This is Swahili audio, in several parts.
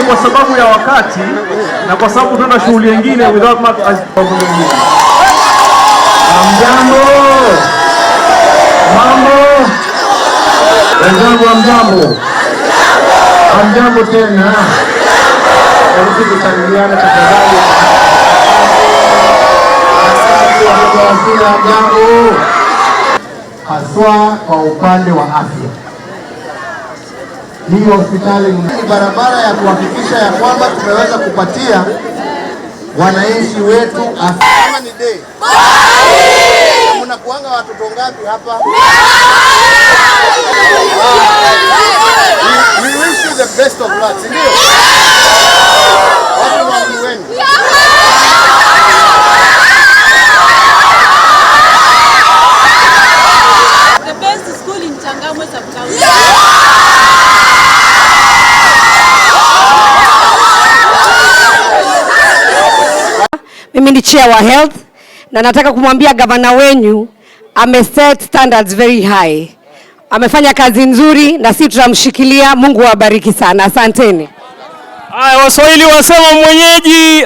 lakini kwa sababu ya wakati na kwa sababu tuna shughuli nyingine without much mambo wenzangu, hamjambo tena. Hebu tusalimiane tafadhali. Jambo haswa kwa upande wa afya. Hii hospitali ni barabara ya kuhakikisha ya kwamba tumeweza kupatia wananchi wetu afya. Kama ni day. Mnakuanga watoto ngapi hapa? We wish you the best of luck. Ndio. Watu wa wenu. The best school in Changamwe sub-county. Mimi ni chair wa health na nataka kumwambia gavana wenyu set standards very high. Amefanya kazi nzuri na sisi tutamshikilia. Mungu awabariki sana. Asanteni. Haya, Waswahili wasema mwenyeji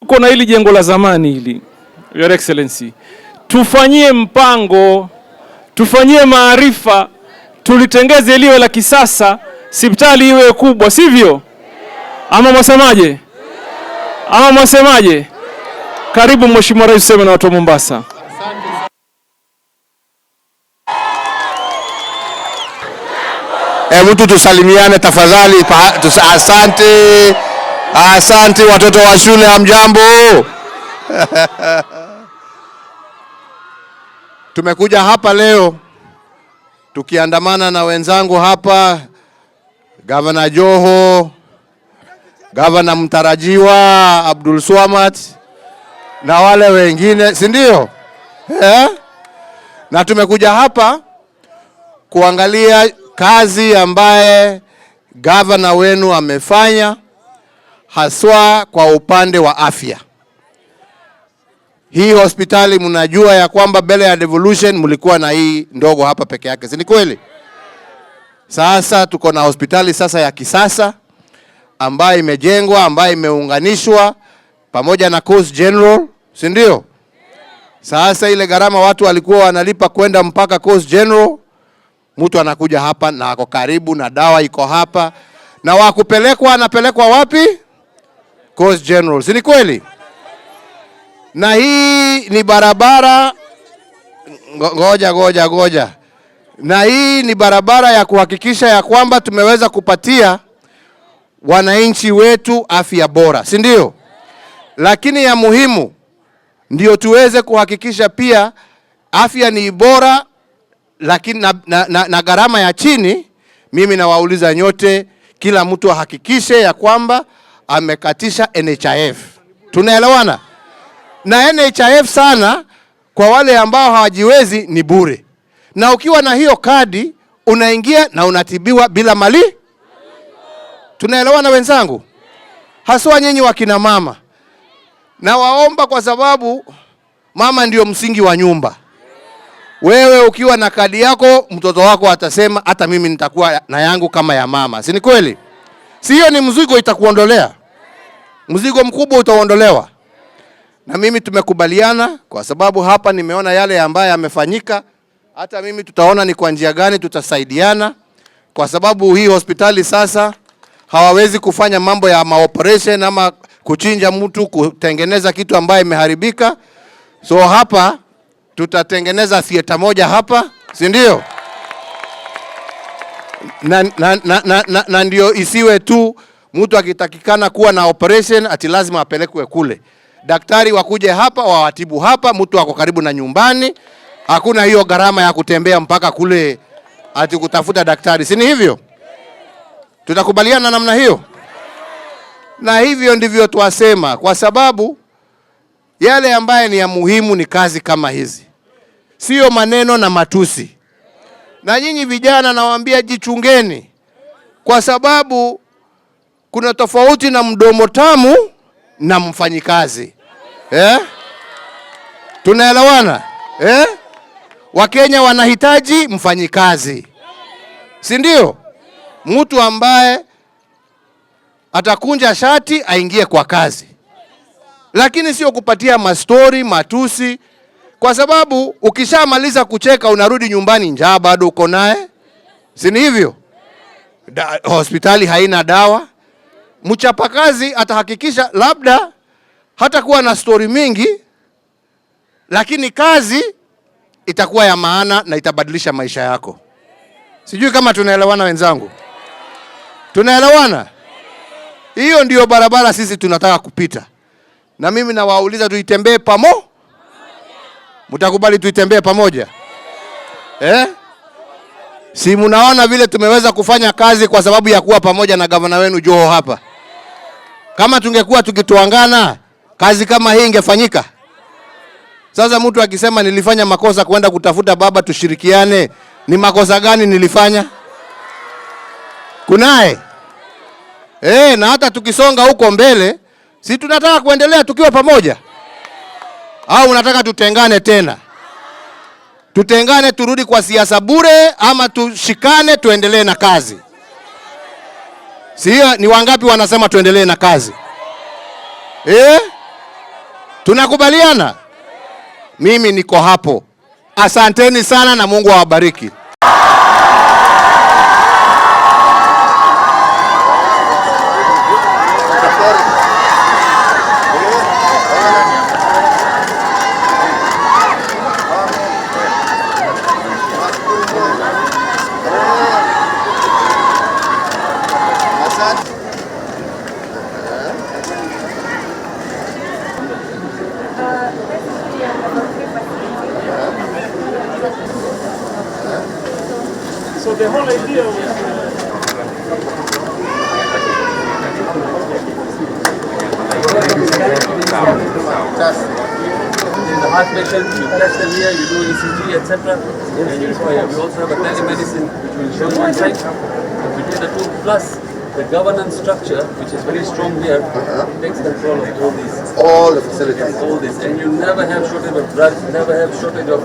kuna hili jengo la zamani hili, Your Excellency, tufanyie mpango, tufanyie maarifa, tulitengeze liwe la kisasa, hospitali iwe kubwa, sivyo? Ama mwasemaje? Ama mwasemaje? Karibu Mheshimiwa Rais, sema na watu wa Mombasa. Hebu tusalimiane tafadhali. Asante. Asante watoto wa shule, hamjambo. Tumekuja hapa leo tukiandamana na wenzangu hapa, Gavana Joho, Gavana mtarajiwa Abdul Swamad na wale wengine, si ndio? Na tumekuja hapa kuangalia kazi ambaye gavana wenu amefanya haswa kwa upande wa afya. Hii hospitali mnajua ya kwamba mbele ya devolution mlikuwa na hii ndogo hapa peke yake, si ni kweli? Sasa tuko na hospitali sasa ya kisasa ambayo imejengwa, ambayo imeunganishwa pamoja na Coast General, si ndio? Sasa ile gharama watu walikuwa wanalipa kwenda mpaka Coast General, mtu anakuja hapa na ako karibu na dawa iko hapa, na wakupelekwa anapelekwa wapi? Coast General, si ni kweli? Na hii ni barabara ngoja. Na hii ni barabara ya kuhakikisha ya kwamba tumeweza kupatia wananchi wetu afya bora, si ndio? Lakini ya muhimu ndio tuweze kuhakikisha pia afya ni bora, lakini na gharama ya chini. Mimi nawauliza nyote, kila mtu ahakikishe ya kwamba amekatisha NHIF. Tunaelewana? Na NHIF sana kwa wale ambao hawajiwezi ni bure. Na ukiwa na hiyo kadi unaingia na unatibiwa bila mali. Tunaelewana wenzangu? Haswa nyinyi wakina mama. Na waomba, kwa sababu mama ndio msingi wa nyumba. Wewe ukiwa na kadi yako, mtoto wako atasema hata mimi nitakuwa na yangu kama ya mama. Si ni kweli? Si hiyo ni mzigo itakuondolea? Mzigo mkubwa utaondolewa. Na mimi tumekubaliana, kwa sababu hapa nimeona yale ambayo yamefanyika. Hata mimi tutaona ni kwa njia gani tutasaidiana, kwa sababu hii hospitali sasa hawawezi kufanya mambo ya maoperation ama kuchinja mtu kutengeneza kitu ambaye imeharibika. So hapa tutatengeneza theater moja hapa, si ndio? Na ndio isiwe tu mtu akitakikana kuwa na operation ati lazima apelekwe kule. Daktari wakuje hapa, wawatibu hapa, mtu wako karibu na nyumbani. Hakuna hiyo gharama ya kutembea mpaka kule ati kutafuta daktari. Si ni hivyo? Tutakubaliana namna hiyo? Na hivyo ndivyo tuwasema, kwa sababu yale ambaye ni ya muhimu ni kazi kama hizi. Sio maneno na matusi. Na nyinyi vijana nawaambia jichungeni. kwa sababu kuna tofauti na mdomo tamu na mfanyikazi. Tunaelewana? Wakenya wanahitaji mfanyikazi, si ndio? Mtu ambaye atakunja shati aingie kwa kazi, lakini sio kupatia mastori matusi, kwa sababu ukishamaliza kucheka unarudi nyumbani njaa bado uko naye, si hivyo? Hospitali haina dawa. Mchapakazi atahakikisha labda hata kuwa na story mingi, lakini kazi itakuwa ya maana na itabadilisha maisha yako. Sijui kama tunaelewana wenzangu. Tunaelewana? Hiyo ndio barabara sisi tunataka kupita. Na mimi nawauliza tuitembee pamoja. Mtakubali tuitembee pamoja? Si mnaona vile tumeweza kufanya kazi kwa sababu ya kuwa pamoja na gavana wenu Joho hapa. Kama tungekuwa tukituangana, kazi kama hii ingefanyika? Sasa mtu akisema nilifanya makosa kwenda kutafuta baba tushirikiane, ni makosa gani nilifanya? Kunaye? Na hata tukisonga huko mbele, si tunataka kuendelea tukiwa pamoja? Au unataka tutengane tena? Tutengane turudi kwa siasa bure, ama tushikane tuendelee na kazi? Si ni wangapi wanasema tuendelee na kazi? Tunakubaliana? Mimi niko hapo. Asanteni sana na Mungu awabariki. So the whole idea was in the heart patient, you test them here, you do ECG, etc. And you require. We also have a telemedicine which will show you inside. Between the two, plus the governance structure, which is very strong here, takes control of all these. All the facilities. All this. And you never have shortage of drugs, never have shortage of...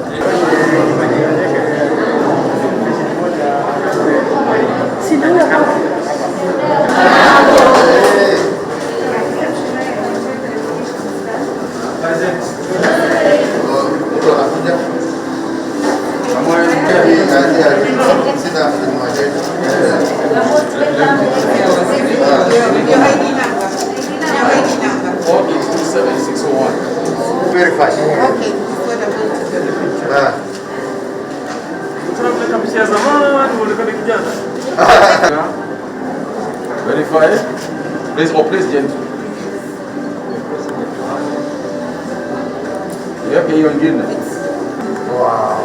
Verify. Okay. Verify. Please, please, gentle. Yake hiyo ingine. Wow.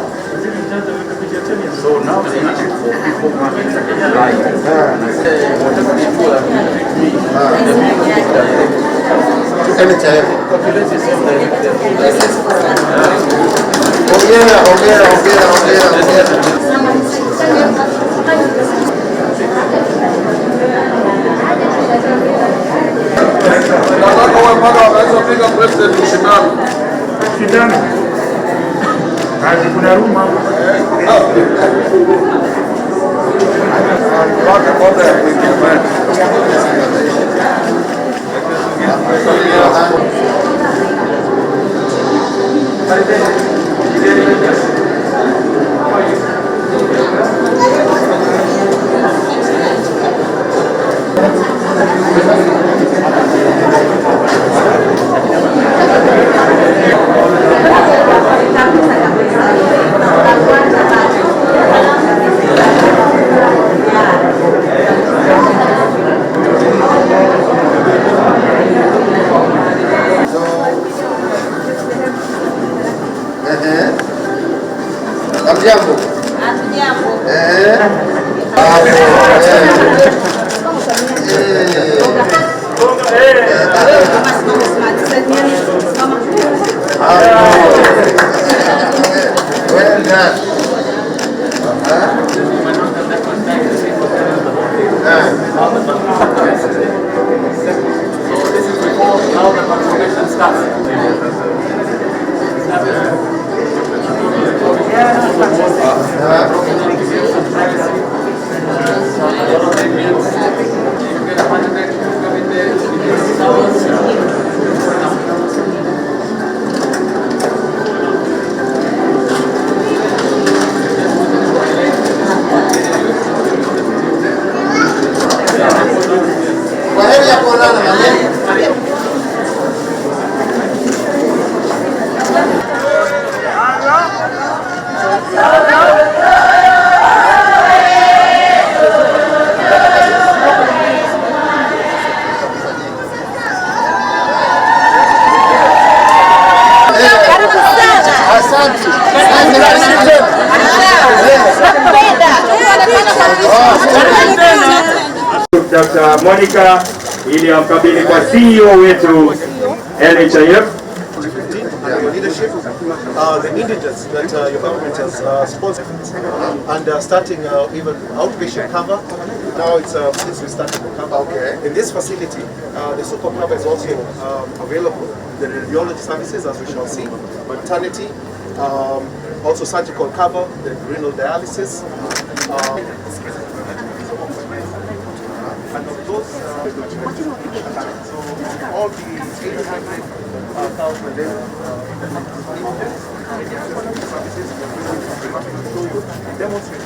So now they need it for people who are like whatever they do, the people direct. Anytime. Calculate yourself direct. kuna ruma Jambo. Well done. Monica ili amkabidhi kwa CEO wetu NHIF. The indigents that your government has sponsored and starting even outpatient cover. Now it's since we started the cover. Okay. In this facility, the super cover is also available. The radiology services, as we shall see, maternity, also surgical cover, the renal dialysis. And of those, so all the 800,000 demonstrate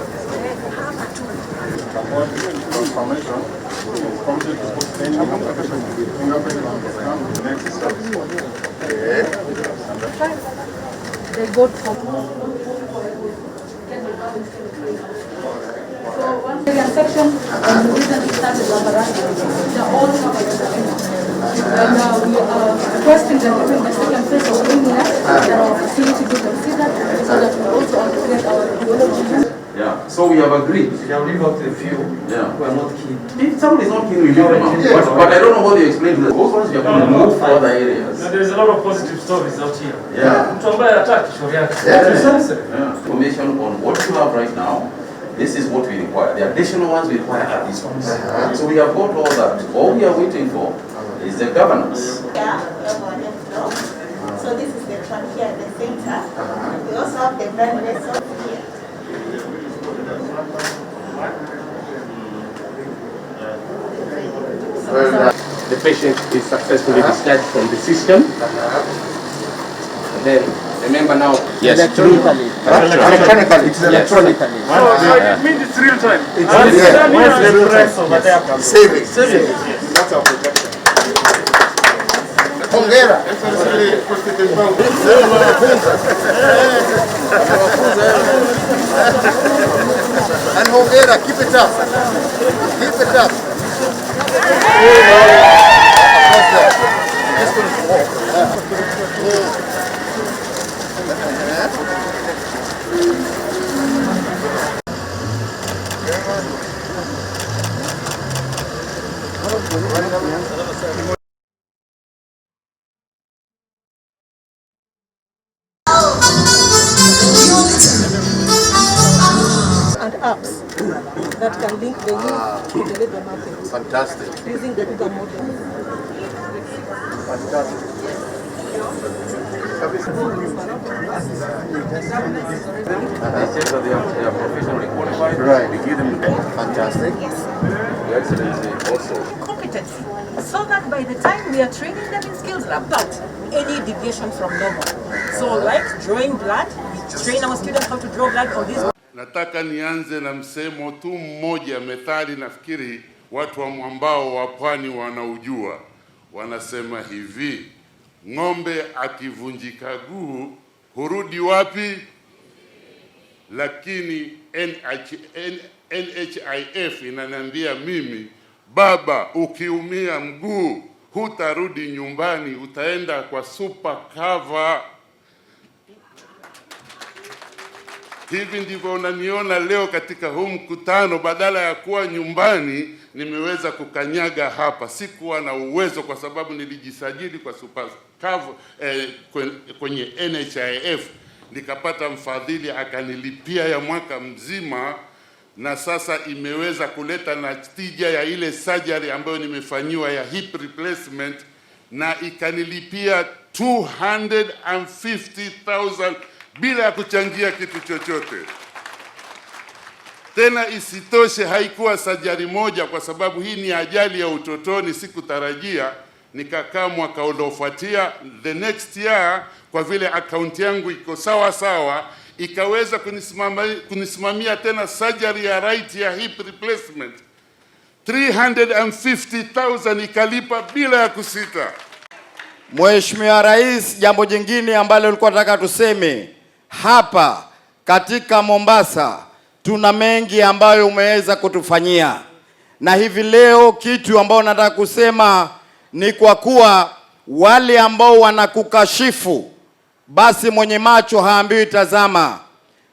They go from section and the reason we started laboratory, they're all covered. And we are requesting that during the second phase of cleanliness that our facility be considered so that we also upgrade our radiology. Yeah, so we have agreed. We have leave out a few who are not keen. If somebody is not keen, we leave them out. But I don't know how they explain to them. Those ones we are going to move to other areas. There is a lot of positive stories out here. Yeah. Information on what you have right now. This is what we require. The additional ones we require are these ones. So we have got all that. All we are waiting for is the governance. Yeah, so this is the truck here at the center. We also have the brand vessel here. The patient is successfully discharged from the system. And then remember now, yes, electronically. It's electronically. So it means it's real time. Saving. That's our projection. Hongera. And hongera, keep it up. Keep it up. And apps that can link the youth to the labor market. Fantastic. Using the bigger model. Fantastic. They say that they are professionally qualified. Right. We give them the best. Fantastic. Your Excellency also. Competency, so that by the time we are training them in skills lab, without any deviation from normal. So like drawing blood, we train our students how to draw blood on this. Nataka nianze na msemo tu mmoja, methali nafikiri watu wa mwambao wa pwani wanaujua. Wanasema hivi: ng'ombe akivunjika guu hurudi wapi? Lakini NHIF inaniambia mimi, baba, ukiumia mguu hutarudi nyumbani, utaenda kwa super cover. Hivi ndivyo unaniona leo katika huu mkutano, badala ya kuwa nyumbani nimeweza kukanyaga hapa. Sikuwa na uwezo kwa sababu nilijisajili kwa super cover kwenye NHIF, nikapata mfadhili akanilipia ya mwaka mzima, na sasa imeweza kuleta natija ya ile surgery ambayo nimefanyiwa ya hip replacement, na ikanilipia 250,000 bila ya kuchangia kitu chochote. Tena isitoshe, haikuwa sajari moja, kwa sababu hii ni ajali ya utotoni, sikutarajia. Nikakaa mwaka uliofuatia, the next year, kwa vile akaunti yangu iko sawa sawa, ikaweza kunisimamia tena surgery ya right ya hip replacement. 350,000 ikalipa bila ya kusita. Mheshimiwa Rais, jambo jingine ambalo nilikuwa nataka tuseme hapa katika Mombasa, tuna mengi ambayo umeweza kutufanyia, na hivi leo kitu ambao nataka kusema ni kwa kuwa wale ambao wanakukashifu, basi mwenye macho haambiwi tazama.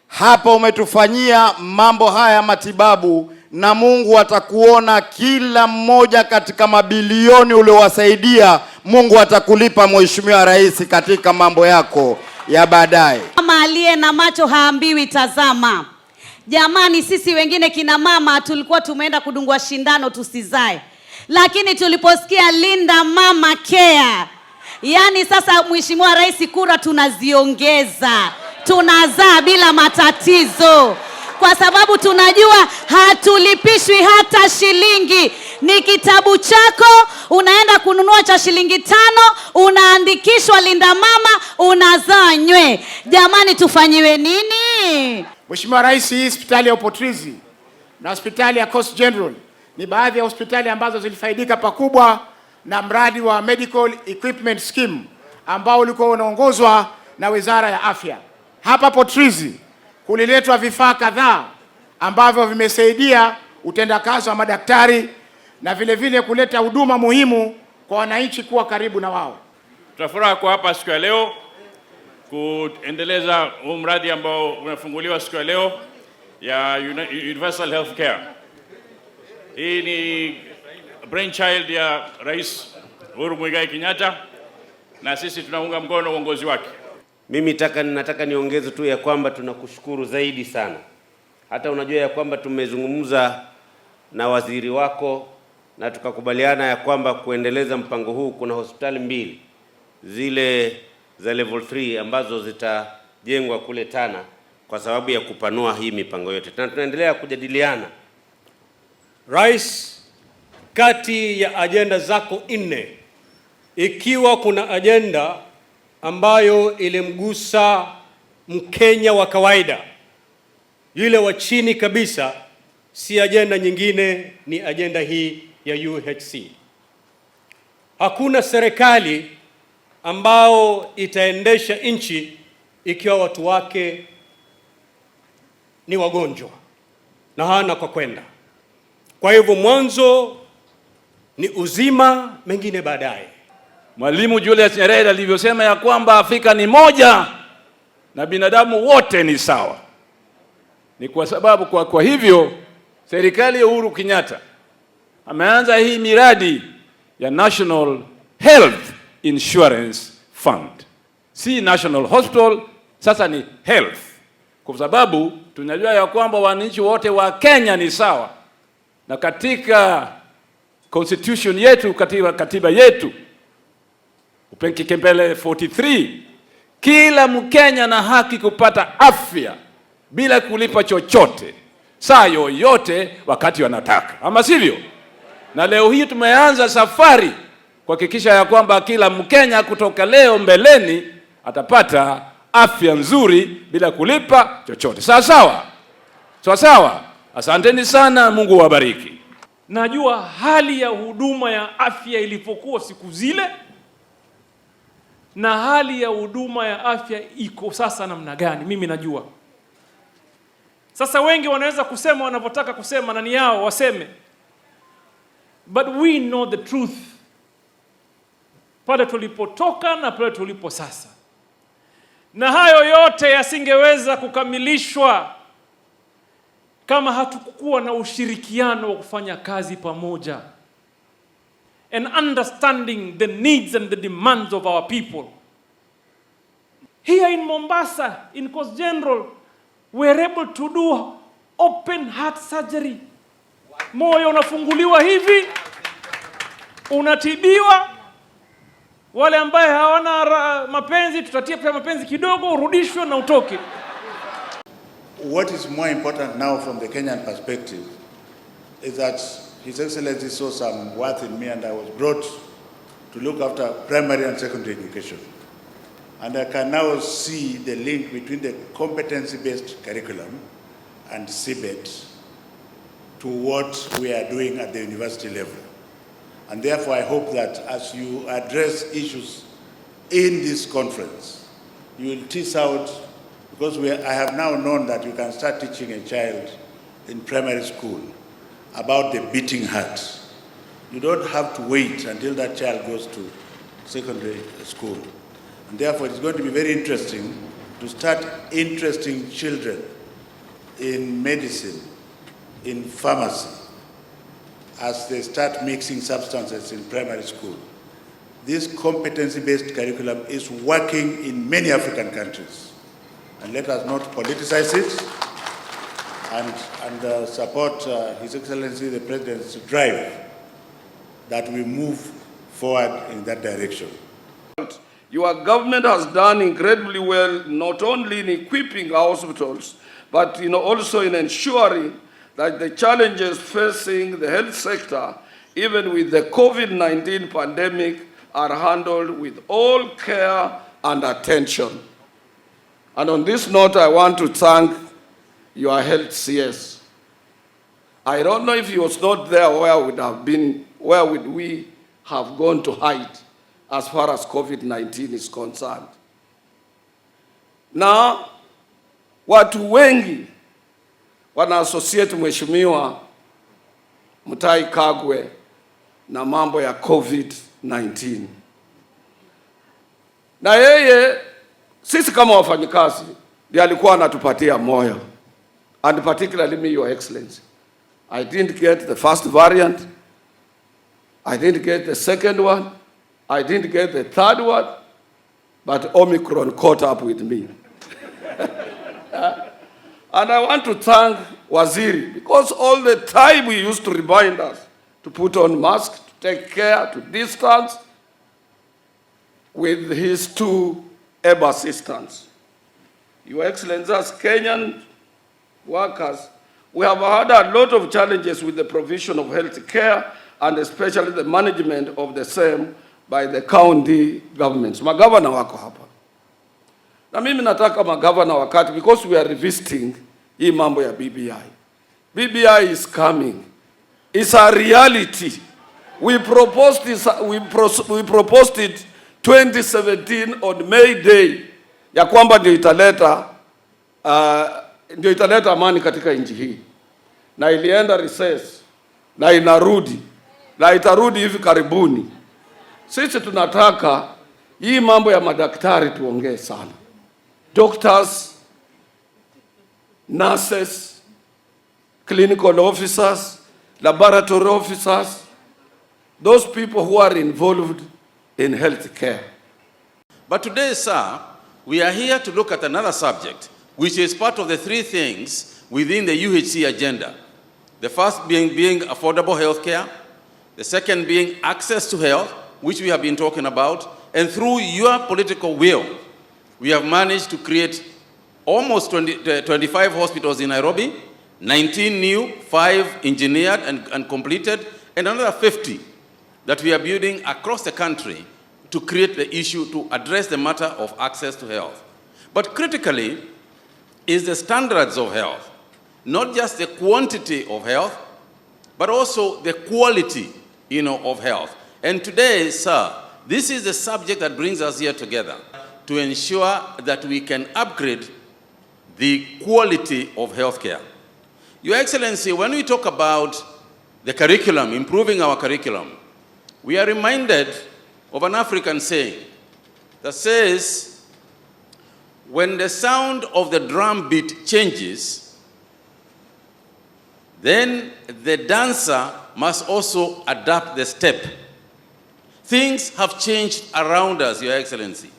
Hapa umetufanyia mambo haya matibabu na Mungu atakuona kila mmoja katika mabilioni uliowasaidia. Mungu atakulipa Mheshimiwa Rais katika mambo yako ya baadaye. Mama aliye na macho haambiwi tazama. Jamani, sisi wengine kina mama tulikuwa tumeenda kudungwa shindano tusizae, lakini tuliposikia Linda Mama Care, yani sasa Mheshimiwa Rais, kura tunaziongeza, tunazaa bila matatizo, kwa sababu tunajua hatulipishwi hata shilingi. Ni kitabu chako, unaenda kununua cha shilingi 5, unaandikishwa Linda Mama, unazaa nywe. Jamani, tufanyiwe nini? Mheshimiwa Rais, hii hospitali ya Upotrizi na hospitali ya Coast General ni baadhi ya hospitali ambazo zilifaidika pakubwa na mradi wa Medical Equipment Scheme ambao ulikuwa unaongozwa na Wizara ya Afya. Hapa Potrizi kuliletwa vifaa kadhaa ambavyo vimesaidia utendakazi wa madaktari na vile vile kuleta huduma muhimu kwa wananchi kuwa karibu na wao. Tunafurahi kwa hapa siku ya leo kuendeleza huu mradi ambao unafunguliwa siku ya leo ya Universal Health Care. Hii ni brainchild ya Rais Uhuru Muigai Kenyatta na sisi tunaunga mkono uongozi wake. Mimi nataka niongeze tu ya kwamba tunakushukuru zaidi sana. Hata unajua ya kwamba tumezungumza na waziri wako na tukakubaliana ya kwamba kuendeleza mpango huu kuna hospitali 2 zile za level 3 ambazo zitajengwa kule Tana kwa sababu ya kupanua hii mipango yote. Na tunaendelea kujadiliana. Rais, kati ya ajenda zako 4, ikiwa kuna ajenda ambayo ilimgusa Mkenya wa kawaida, yule wa chini kabisa, si ajenda nyingine, ni ajenda hii ya UHC. Hakuna serikali ambao itaendesha nchi ikiwa watu wake ni wagonjwa na hana kwa kwenda. Kwa hivyo mwanzo ni uzima, mengine baadaye. Mwalimu Julius Nyerere alivyosema ya kwamba Afrika ni moja na binadamu wote ni sawa. Ni kwa sababu kwa hivyo serikali ya Uhuru Kenyatta ameanza hii miradi ya National Health Insurance Fund. Si National Hospital, sasa ni health. Kwa sababu tunajua ya kwamba wananchi wote wa Kenya ni sawa. Na katika constitution yetu, katiba yetu, Kipengele 43, kila Mkenya na haki kupata afya bila kulipa chochote, saa yoyote, wakati wanataka. Ama sivyo? Na leo hii tumeanza safari kuhakikisha ya kwamba kila Mkenya kutoka leo mbeleni atapata afya nzuri bila kulipa chochote. Sawa sawa? Sawa sawa? Asanteni sana, Mungu wabariki. Najua hali ya huduma ya afya ilipokuwa siku zile na hali ya huduma ya afya iko sasa namna gani. Mimi najua. Sasa wengi wanaweza kusema wanavyotaka kusema na ni yao waseme. But we know the truth. Pale tulipotoka na pale tulipo sasa. Na hayo yote yasingeweza kukamilishwa kama hatukuwa na ushirikiano wa kufanya kazi pamoja. And understanding the needs and the demands of our people. Here in Mombasa, in Coast General, we are able to do open heart surgery. Moyo unafunguliwa hivi, unatibiwa. Wale ambaye hawana mapenzi, tutatia pia mapenzi kidogo, urudishwe na utoke. What is more important now from the Kenyan perspective is that His Excellency saw some worth in me, and I was brought to look after primary and secondary education. And I can now see the link between the competency-based curriculum and CBET to what we are doing at the university level. And therefore, I hope that as you address issues in this conference, you will tease out, because I have now known that you can start teaching a child in primary school about the beating heart. You don't have to wait until that child goes to secondary school. And therefore, it's going to be very interesting to start interesting children in medicine in pharmacy as they start mixing substances in primary school. This competency-based curriculum is working in many African countries. And let us not politicize it and support His Excellency the President's drive that we move forward in that direction. Your government has done incredibly well, not only in equipping our hospitals, but also in ensuring that the challenges facing the health sector, even with the COVID-19 pandemic, are handled with all care and attention. And on this note, I want to thank your health CS. I don't know if he was not there, where would we have gone to hide as far as COVID-19 is concerned. Na watu wengi wana associate Mheshimiwa Mutahi Kagwe na mambo ya COVID-19. Na yeye, sisi kama wafanyikazi, ndiye alikuwa anatupatia moyo. And particularly me, Your Excellency. I didn't get the first variant. I didn't get the second one. I didn't get the third one. But Omicron caught up with me. And I want to thank Waziri, because all the time he used to remind us to put on masks, to take care, to distance, with his 2 able assistants. Your Excellency, as Kenyan workers, we have had a lot of challenges with the provision of health care and especially the management of the same by the county governments. Magavana wako hapa. Na mimi nataka magavana wakati, because we are revisiting hii mambo ya BBI. BBI is coming. It's a reality. We proposed it 2017 on May Day ya kwamba ndio italeta amani katika nchi hii. Na ilienda recess na inarudi na itarudi hivi karibuni. Sisi tunataka hii mambo ya madaktari tuongee sana. Doctors, nurses, clinical officers, laboratory officers, those people who are involved in health care. But today, sir, we are here to look at another subject, which is part of the 3 things within the UHC agenda. The first being affordable health care, the second being access to health, which we have been talking about, and through your political will, we have managed to create almost 25 hospitals in Nairobi, 19 new, 5 engineered and completed, and another 50 that we are building across the country to create the issue, to address the matter of access to health. But critically is the standards of health, not just the quantity of health, but also the quality, of health. And today, sir, this is the subject that brings us here together to ensure that we can upgrade the quality of healthcare. Your Excellency, when we talk about the curriculum, improving our curriculum, we are reminded of an African saying that says, when the sound of the drum beat changes, then the dancer must also adapt the step. Things have changed around us, Your Excellency.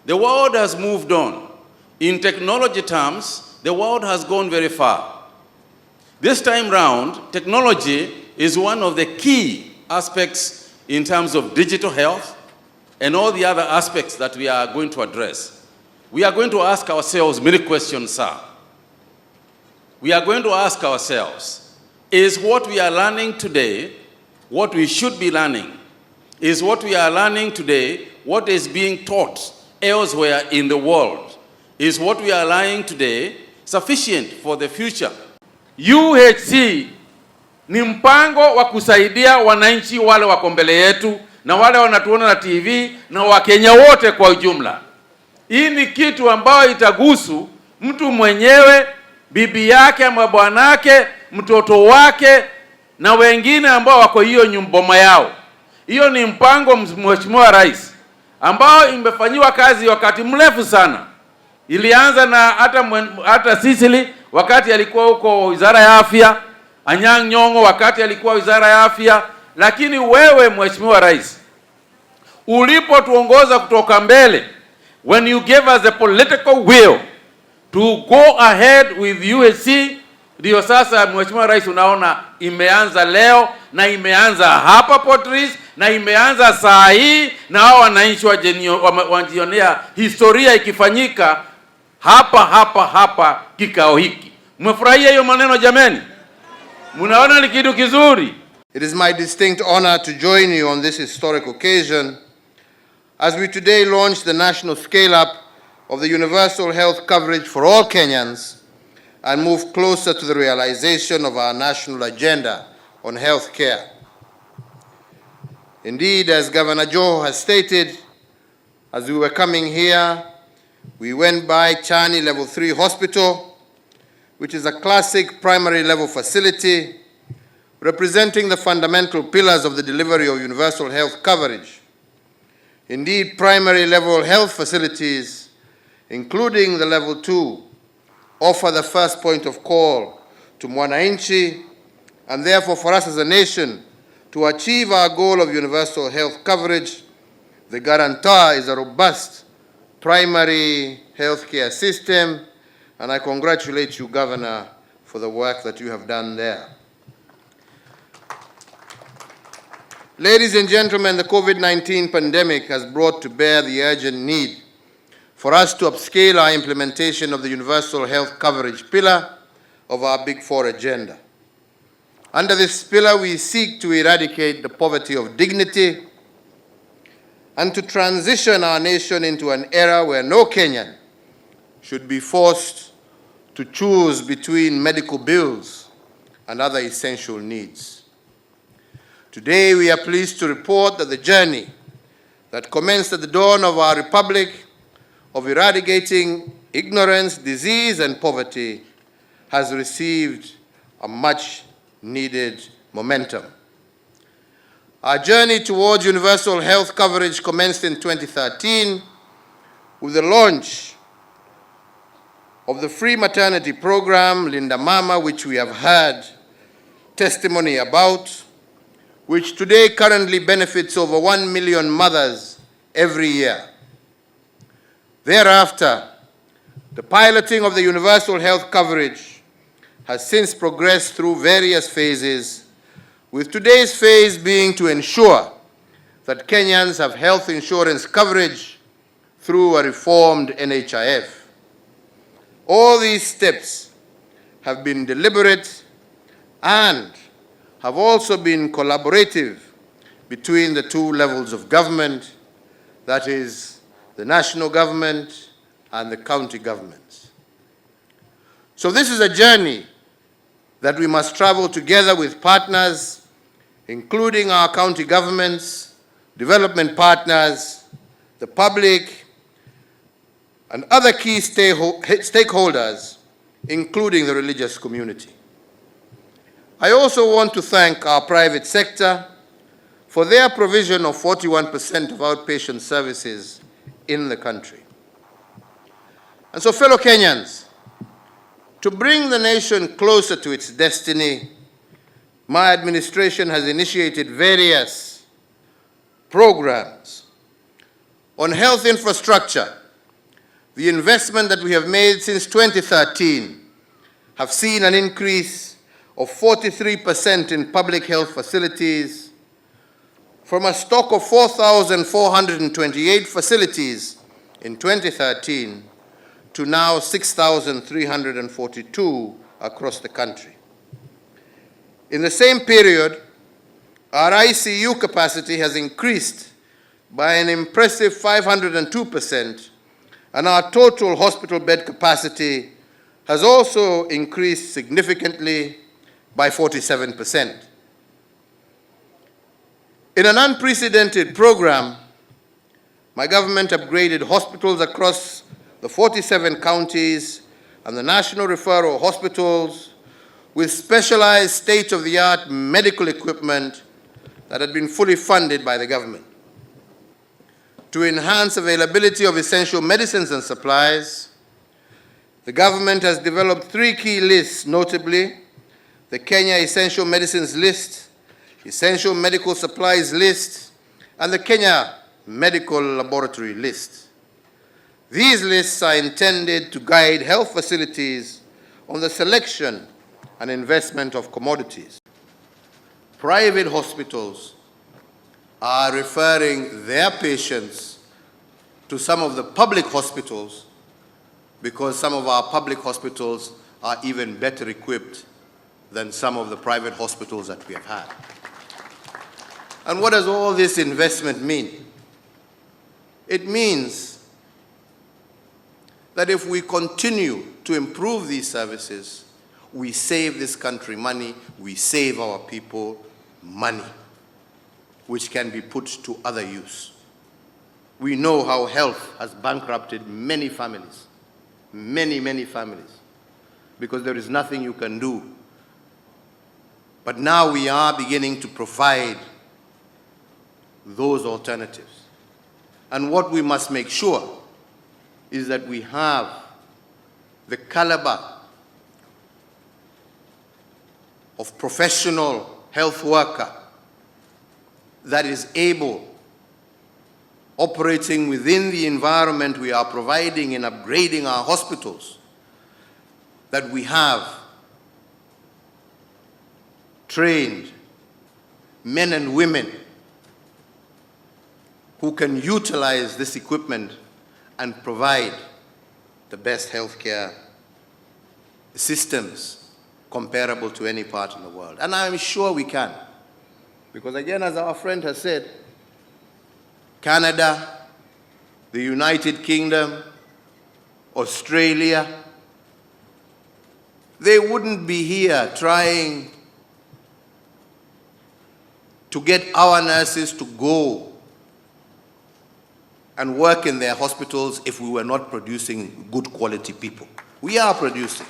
The world has moved on. In technology terms, the world has gone very far. This time round, technology is one of the key aspects in terms of digital health and all the other aspects that we are going to address. We are going to ask ourselves many questions, sir. We are going to ask ourselves, is what we are learning today what we should be learning? Is what we are learning today what is being taught elsewhere in the world? Is what we are learning today sufficient for the future? UHC ni mpango wa kusaidia wananchi wale wako mbele yetu na wale wanatuona na TV na Wakenya wote kwa ujumla. Hii ni kitu ambayo itagusu mtu mwenyewe, bibi yake ama bwanake, mtoto wake na wengine ambao wako hiyo nyumboma yao. Hiyo ni mpango Mheshimiwa Rais ambao imefanyiwa kazi wakati mrefu sana. Ilianza na hata Sicily wakati alikuwa huko Wizara ya Afya, Anyang' Nyong'o wakati alikuwa wizara ya afya. Lakini wewe Mheshimiwa Rais, ulipotuongoza kutoka mbele, when you gave us the political will to go ahead with UHC, ndio sasa Mheshimiwa Rais unaona imeanza leo na imeanza hapa Port Reitz na imeanza saa hii, na hao wananchi wajionea historia ikifanyika hapa kikao hiki. Mmefurahia hiyo maneno jameni? Mnaona ni kitu kizuri? It is my distinct honor to join you on this historic occasion as we today launch the national scale-up of the universal health coverage for all Kenyans and move closer to the realization of our national agenda on health care. Indeed, as Governor Joe has stated, as we were coming here, we went by Chani Level 3 Hospital, which is a classic primary level facility representing the fundamental pillars of the delivery of universal health coverage. Indeed, primary level health facilities, including the level 2, offer the first point of call to mwananchi, and therefore for us as a nation to achieve our goal of universal health coverage, the guarantor is a robust primary health care system, and I congratulate you, Governor, for the work that you have done there. Ladies and gentlemen, the COVID-19 pandemic has brought to bear the urgent need for us to upscale our implementation of the universal health coverage pillar of our Big Four agenda. Under this pillar, we seek to eradicate the poverty of dignity and to transition our nation into an era where no Kenyan should be forced to choose between medical bills and other essential needs. Today, we are pleased to report that the journey that commenced at the dawn of our republic of eradicating ignorance, disease, and poverty has received a much-needed momentum. Our journey towards universal health coverage commenced in 2013 with the launch of the free maternity program, Linda Mama, which we have heard testimony about, which today currently benefits over 1 million mothers every year. Thereafter, the piloting of the universal health coverage has since progressed through various phases, with today's phase being to ensure that Kenyans have health insurance coverage through a reformed NHIF. All these steps have been deliberate and have also been collaborative between the two levels of government, that is, the national government and the county governments. So this is a journey that we must travel together with partners, including our county governments, development partners, the public, and other key stakeholders, including the religious community. I also want to thank our private sector for their provision of 41% of outpatient services in the country. And so, fellow Kenyans, to bring the nation closer to its destiny, my administration has initiated various programs on health infrastructure. The investment that we have made since 2013 have seen an increase of 43% in public health facilities, from a stock of 4,428 facilities in 2013 to now 6,342 across the country. In the same period, our ICU capacity has increased by an impressive 502%, and our total hospital bed capacity has also increased significantly by 47%. In an unprecedented program, my government upgraded hospitals across the 47 counties and the national referral hospitals with specialized state-of-the-art medical equipment that had been fully funded by the government. To enhance availability of essential medicines and supplies, the government has developed 3 key lists, notably the Kenya Essential Medicines List, Essential Medical Supplies List, and the Kenya Medical Laboratory List. These lists are intended to guide health facilities on the selection and investment of commodities. Private hospitals are referring their patients to some of the public hospitals because some of our public hospitals are even better equipped than some of the private hospitals that we have had. And what does all this investment mean? It means that if we continue to improve these services, we save this country money, we save our people money, which can be put to other use. We know how health has bankrupted many families, many families, because there is nothing you can do. But now we are beginning to provide those alternatives. And what we must make sure is that we have the caliber of professional health worker that is able, operating within the environment we are providing in upgrading our hospitals, that we have trained men and women who can utilize this equipment and provide the best healthcare systems comparable to any part in the world. And I'm sure we can. Because again, as our friend has said, Canada, the United Kingdom, Australia, they wouldn't be here trying to get our nurses to go and work in their hospitals if we were not producing good quality people. We are producing.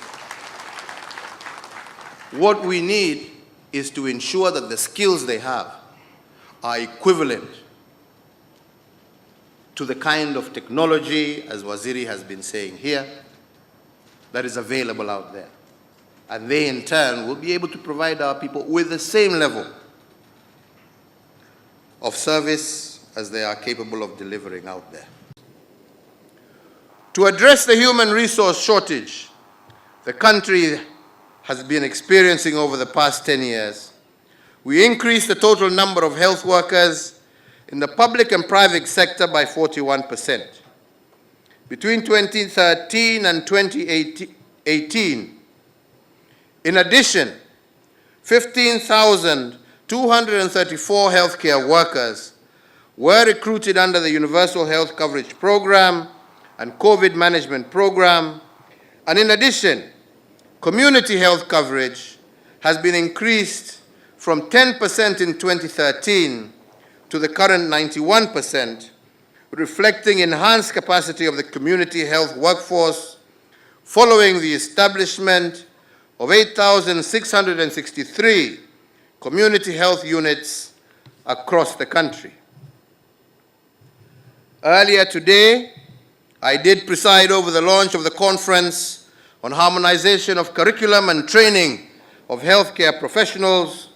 What we need is to ensure that the skills they have are equivalent to the kind of technology, as Waziri has been saying here, that is available out there. And they, in turn, will be able to provide our people with the same level of service as they are capable of delivering out there. To address the human resource shortage the country has been experiencing over the past 10 years, we increased the total number of health workers in the public and private sector by 41%. Between 2013 and 2018, in addition, 15,234 healthcare workers were recruited under the Universal Health Coverage Program and COVID Management Program, and in addition, community health coverage has been increased from 10% in 2013 to the current 91%, reflecting enhanced capacity of the community health workforce following the establishment of 8,663 community health units across the country. Earlier today, I did preside over the launch of the conference on harmonization of curriculum and training of healthcare professionals,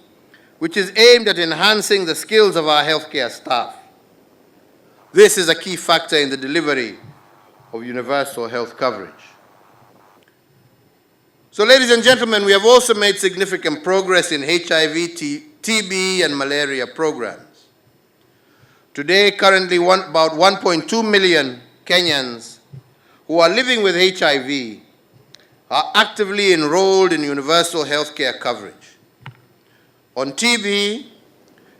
which is aimed at enhancing the skills of our healthcare staff. This is a key factor in the delivery of universal health coverage. So, ladies and gentlemen, we have also made significant progress in HIV, TB, and malaria programs. Today, currently, about 1.2 million Kenyans who are living with HIV are actively enrolled in universal health care coverage. On TB,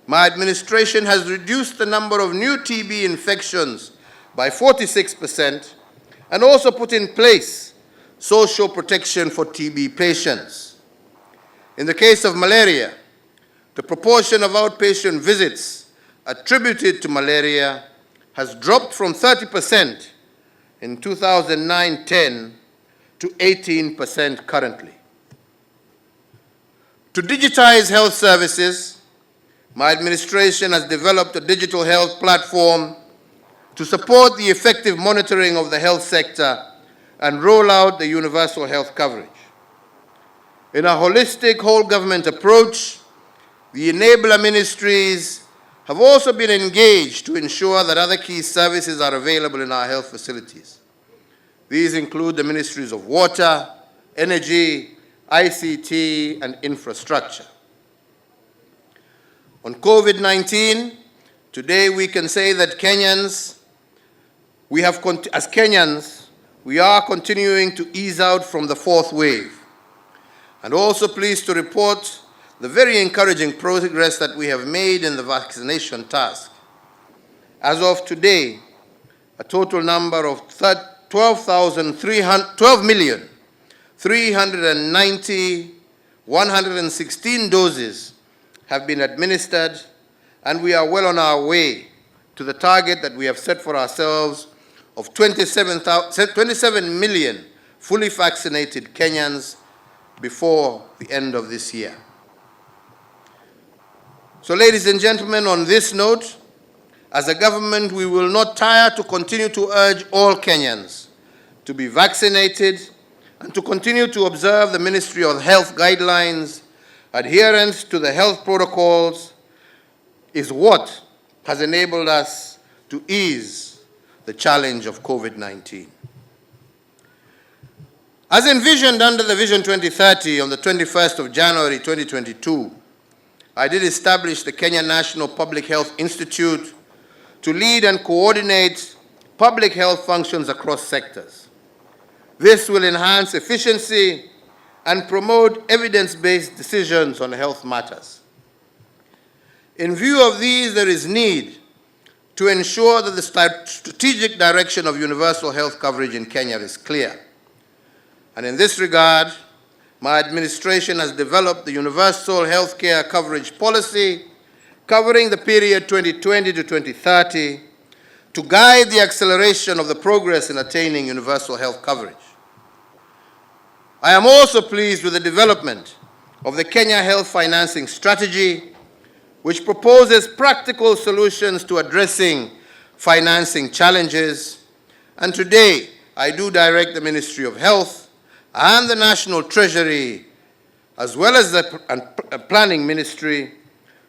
my administration has reduced the number of new TB infections by 46% and also put in place social protection for TB patients. In the case of malaria, the proportion of outpatient visits attributed to malaria has dropped from 30% in 2009-10 to 18% currently. To digitize health services, my administration has developed a digital health platform to support the effective monitoring of the health sector and roll out the universal health coverage. In a holistic whole government approach, the enabler ministries have also been engaged to ensure that other key services are available in our health facilities. These include the ministries of water, energy, ICT, and infrastructure. On COVID-19, today we can say that as Kenyans, we are continuing to ease out from the fourth wave, and also pleased to report the very encouraging progress that we have made in the vaccination task. As of today, a total number of 12,390,116 doses have been administered, and we are well on our way to the target that we have set for ourselves of 27 million fully vaccinated Kenyans before the end of this year. So, ladies and gentlemen, on this note, as a government, we will not tire to continue to urge all Kenyans to be vaccinated and to continue to observe the Ministry of Health guidelines. Adherence to the health protocols is what has enabled us to ease the challenge of COVID-19. As envisioned under the Vision 2030 on the 21st of January 2022, I did establish the Kenya National Public Health Institute to lead and coordinate public health functions across sectors. This will enhance efficiency and promote evidence-based decisions on health matters. In view of these, there is need to ensure that the strategic direction of universal health coverage in Kenya is clear. And in this regard, my administration has developed the Universal Healthcare Coverage Policy covering the period 2020 to 2030 to guide the acceleration of the progress in attaining universal health coverage. I am also pleased with the development of the Kenya Health Financing Strategy, which proposes practical solutions to addressing financing challenges. And today, I do direct the Ministry of Health and the National Treasury, as well as the Planning Ministry,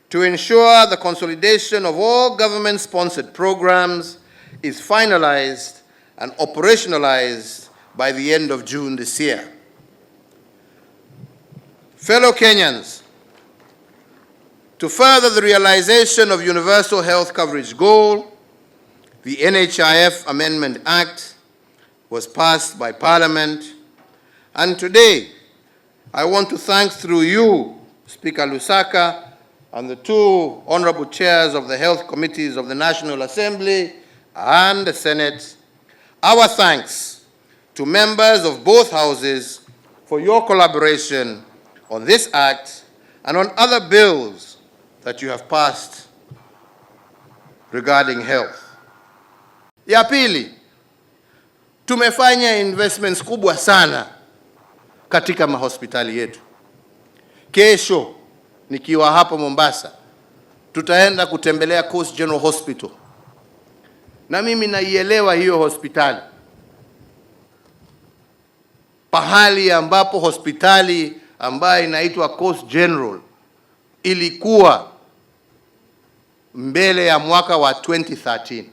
to ensure the consolidation of all government-sponsored programs is finalized and operationalized by the end of June this year. Fellow Kenyans, to further the realization of universal health coverage goal, the NHIF Amendment Act was passed by Parliament, and today I want to thank through you, Speaker Lusaka, and the two honorable chairs of the health committees of the National Assembly and the Senate, our thanks to members of both houses for your collaboration on this act and on other bills that you have passed regarding health. Ya pili, tumefanya investments kubwa sana katika mahospitali yetu. Kesho nikiwa hapo Mombasa, tutaenda kutembelea Coast General Hospital. Na mimi naielewa hiyo hospitali. Pahali ambapo hospitali ambayo inaitwa Coast General ilikuwa mbele ya mwaka wa 2013.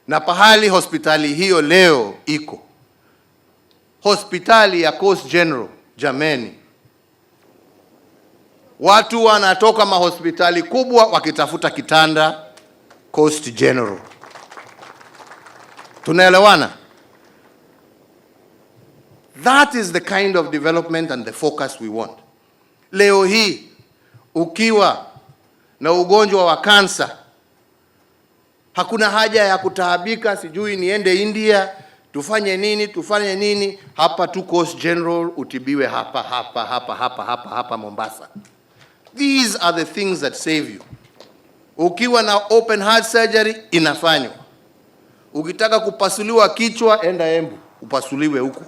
Na pahali hospitali hiyo leo iko. Hospitali ya Coast General, jameni. Watu wanatoka mahospitali kubwa wakitafuta kitanda Coast General. Tunaelewana? That is the kind of development and the focus we want. Leo hii, ukiwa na ugonjwa wa kansa, hakuna haja ya kutaabika, sijui niende India, tufanye nini, hapa tu Coast General, utibiwe hapa Mombasa. These are the things that save you. Ukiwa na open heart surgery, inafanywa. Ukitaka kupasuliwa kichwa, enda Embu, upasuliwe huko.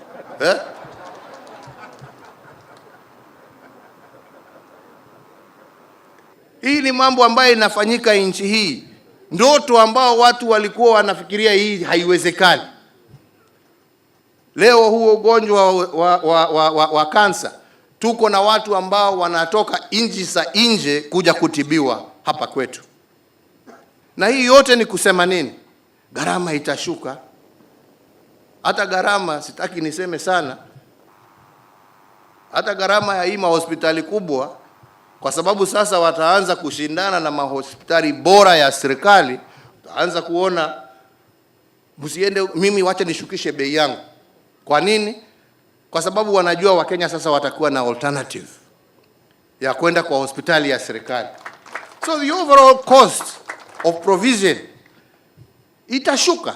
Hii ni mambo ambayo inafanyika nchi hii. Ndoto ambao watu walikuwa wanafikiria hii haiwezekani. Leo huo ugonjwa wa kansa tuko na watu ambao wanatoka nchi za nje kuja kutibiwa hapa kwetu. Na hii yote ni kusema nini? Gharama itashuka. Hata gharama, sitaki niseme sana, hata gharama ya hii mahospitali kubwa, kwa sababu sasa wataanza kushindana na mahospitali bora ya serikali, utaanza kuona msiende, mimi wacha nishukishe bei yangu. Kwa nini? Kwa sababu wanajua Wakenya sasa watakuwa na alternative ya kwenda kwa hospitali ya serikali. So the overall cost of provision itashuka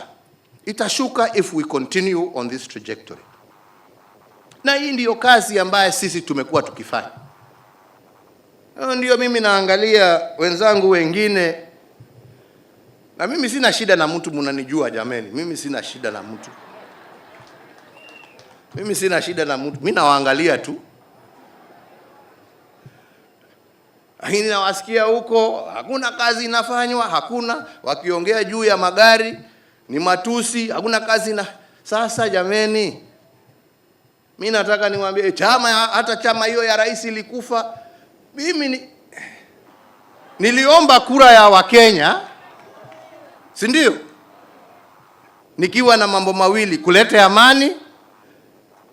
if we continue on this trajectory. Na hii ndiyo kazi ambayo sisi tumekuwa tukifanya. Ndio mimi naangalia wenzangu wengine, na mimi sina shida na mtu, mnanijua jameni, mimi sina shida na mtu. Mimi sina shida na mtu, mimi nawaangalia tu. Lakini nawasikia huko hakuna kazi inafanywa, hakuna, wakiongea juu ya magari ni matusi, hakuna kazi na. Sasa jameni, mimi nataka niwaambie hata chama hiyo ya rais ilikufa. Mimi niliomba kura ya Wakenya, si ndio? Nikiwa na mambo mawili, kuleta amani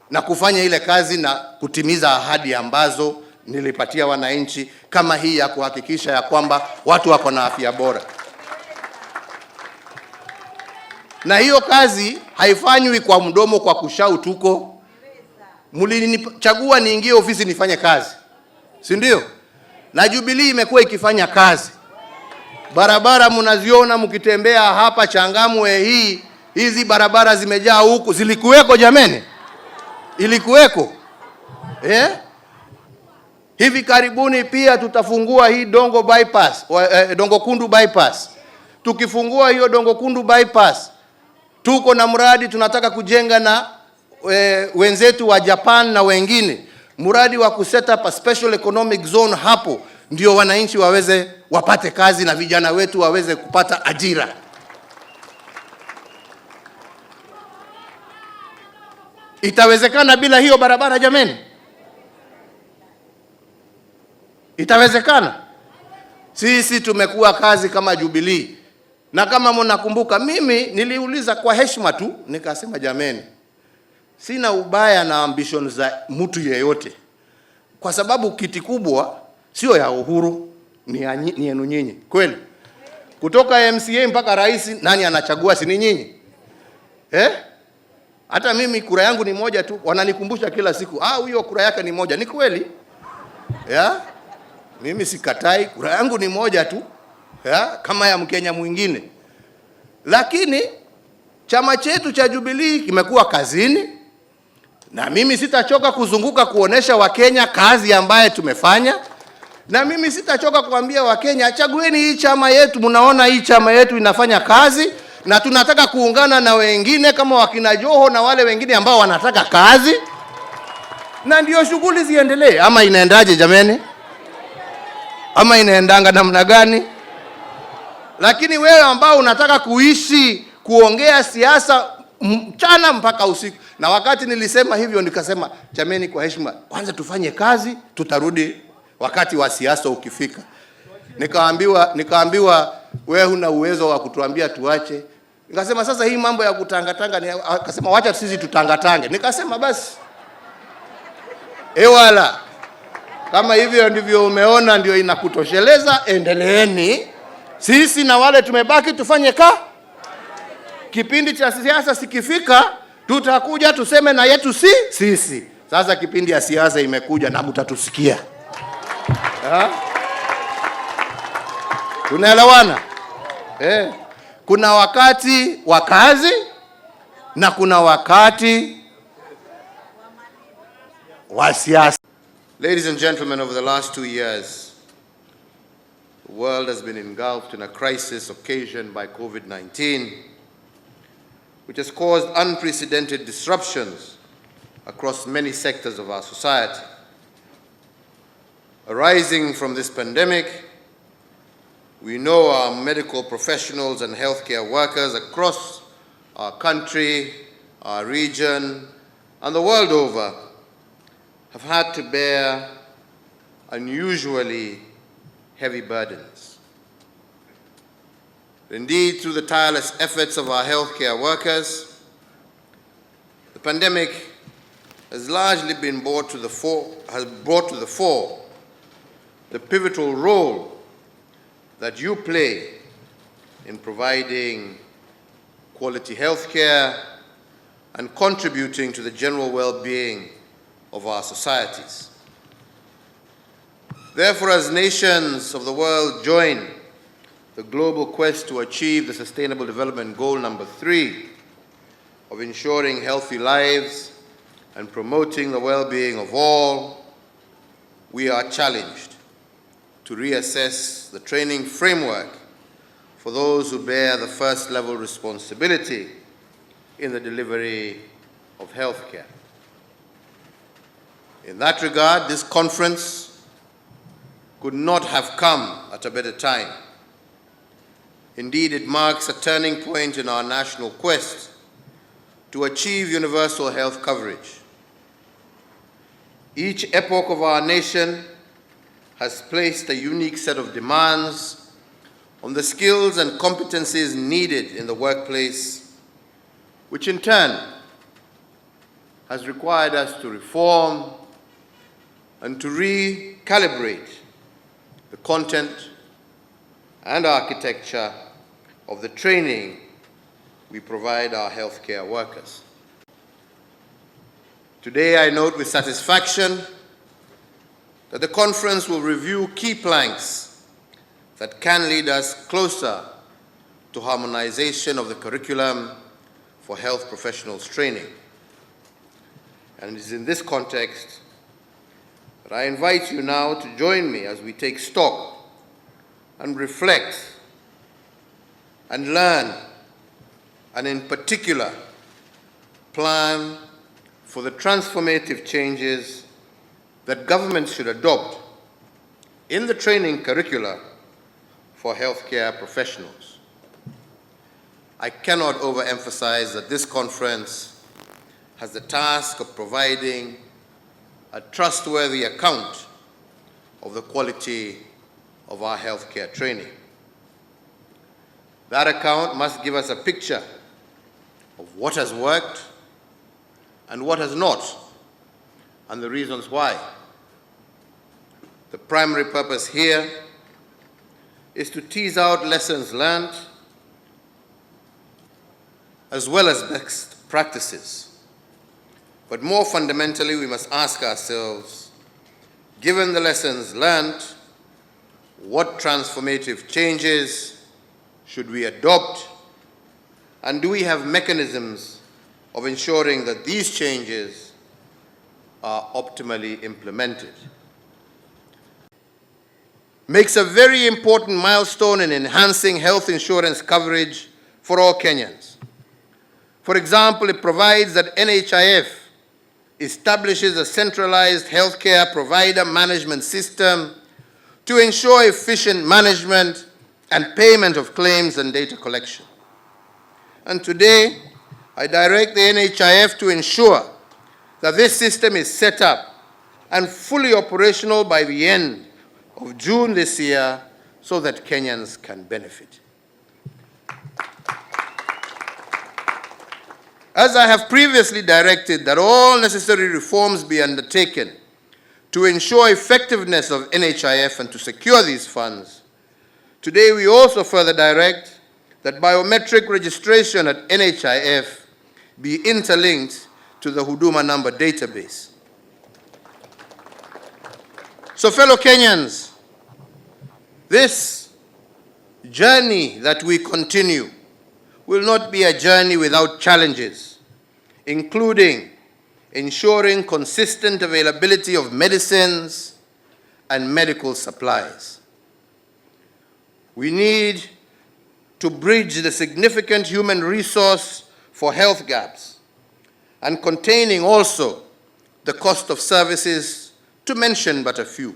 na kufanya ile kazi na kutimiza ahadi ambazo nilipatia wananchi, kama hii ya kuhakikisha ya kwamba watu wako na afya bora. Na hiyo kazi haifanywi kwa mdomo, kwa kushau tuko. Mlinichagua niingie ofisi nifanye kazi, si ndio? Na Jubilee imekuwa ikifanya kazi. Barabara mnaziona mkitembea hapa Changamwe hii, hizi barabara zimejaa huku, zilikuweko jameni? Ilikuweko. Hivi karibuni pia tutafungua hii Dongo bypass, Dongo Kundu bypass. Tukifungua hiyo Dongo Kundu bypass, tuko na mradi tunataka kujenga na wenzetu wa Japan na wengine, mradi wa kuset up a special economic zone hapo, ndio wananchi waweze wapate kazi na vijana wetu waweze kupata ajira. Itawezekana bila hiyo barabara jameni? Itawezekana? Sisi tumekuwa kazi kama Jubilee. Na kama mnakumbuka, mimi niliuliza kwa heshima tu, nikasema jameni, sina ubaya na ambition za mtu yeyote, kwa sababu kiti kubwa sio ya Uhuru, ni yenu nyinyi. Kweli? Kutoka MCA mpaka rais, nani anachagua? Si ni nyinyi? Hata mimi kura yangu ni moja tu, wananikumbusha kila siku, huyo kura yake ni moja. Ni kweli? Mimi sikatai, kura yangu ni moja tu, kama ya Mkenya mwingine. Lakini chama chetu cha Jubilee kimekuwa kazini, na mimi sitachoka kuzunguka kuonesha Wakenya kazi ambaye tumefanya. Na mimi sitachoka kuambia Wakenya, chagueni hii chama yetu, mnaona hii chama yetu inafanya kazi, na tunataka kuungana na wengine kama wakina Joho na wale wengine ambao wanataka kazi, na ndio shughuli ziendelee. Ama inaendaje jameni? Ama inaendanga namna gani? Lakini wewe ambao unataka kuishi kuongea siasa mchana mpaka usiku, na wakati nilisema hivyo nikasema jameni, kwa heshima, kwanza tufanye kazi, tutarudi wakati wa siasa ukifika. Nikaambiwa wewe huna uwezo wa kutuambia tuache. Nikasema sasa hii mambo ya kutangatanga, akasema wacha sisi tutangatange. Nikasema basi wala kama hivyo ndivyo umeona ndio inakutosheleza, endeleeni. Sisi na wale tumebaki tufanye kipindi cha siasa sikifika, tutakuja tuseme na yetu sisi. Sasa kipindi ya siasa imekuja na mtatusikia. Tunaelewana? Kuna wakati wa kazi na kuna wakati wa siasa. Ladies and gentlemen, over the last 2 years, the world has been engulfed in a crisis occasioned by COVID-19, which has caused unprecedented disruptions across many sectors of our society. Arising from this pandemic, we know our medical professionals and healthcare workers across our country, our region, and the world over have had to bear unusually heavy burdens. Indeed, through the tireless efforts of our healthcare workers, the pandemic has largely been brought to the fore the pivotal role that you play in providing quality healthcare and contributing to the general well-being of our societies. Therefore, as nations of the world join the global quest to achieve the Sustainable Development Goal number 3 of ensuring healthy lives and promoting the well-being of all, we are challenged to reassess the training framework for those who bear the first level responsibility in the delivery of healthcare. In that regard, this conference could not have come at a better time. Indeed, it marks a turning point in our national quest to achieve universal health coverage. Each epoch of our nation has placed a unique set of demands on the skills and competencies needed in the workplace, which in turn has required us to reform and to recalibrate the content and architecture of the training we provide our healthcare workers. Today, I note with satisfaction that the conference will review key planks that can lead us closer to harmonization of the curriculum for health professionals training. And it is in this context that I invite you now to join me as we take stock and reflect and learn, and in particular, plan for the transformative changes that governments should adopt in the training curricula for healthcare professionals. I cannot overemphasize that this conference has the task of providing a trustworthy account of the quality of our healthcare training. That account must give us a picture of what has worked and what has not, and the reasons why. The primary purpose here is to tease out lessons learned as well as best practices. But more fundamentally, we must ask ourselves, given the lessons learned, what transformative changes should we adopt, and do we have mechanisms of ensuring that these changes are optimally implemented? Makes a very important milestone in enhancing health insurance coverage for all Kenyans. For example, it provides that NHIF establishes a centralized healthcare provider management system to ensure efficient management and payment of claims and data collection. And today, I direct the NHIF to ensure that this system is set up and fully operational by the end of June this year so that Kenyans can benefit. As I have previously directed that all necessary reforms be undertaken to ensure effectiveness of NHIF and to secure these funds, today we also further direct that biometric registration at NHIF be interlinked to the Huduma number database. So fellow Kenyans, this journey that we continue will not be a journey without challenges, including ensuring consistent availability of medicines and medical supplies. We need to bridge the significant human resource for health gaps and containing also the cost of services, to mention but a few.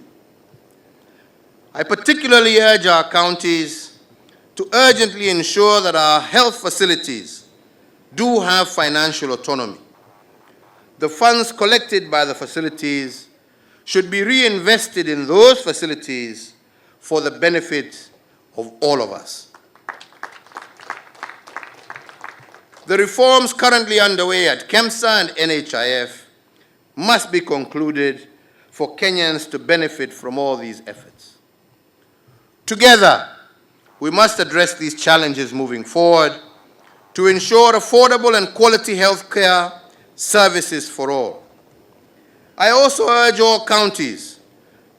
I particularly urge our counties to urgently ensure that our health facilities do have financial autonomy. The funds collected by the facilities should be reinvested in those facilities for the benefit of all of us. The reforms currently underway at KEMSA and NHIF must be concluded for Kenyans to benefit from all these efforts. Together, we must address these challenges moving forward to ensure affordable and quality health care services for all. I also urge all counties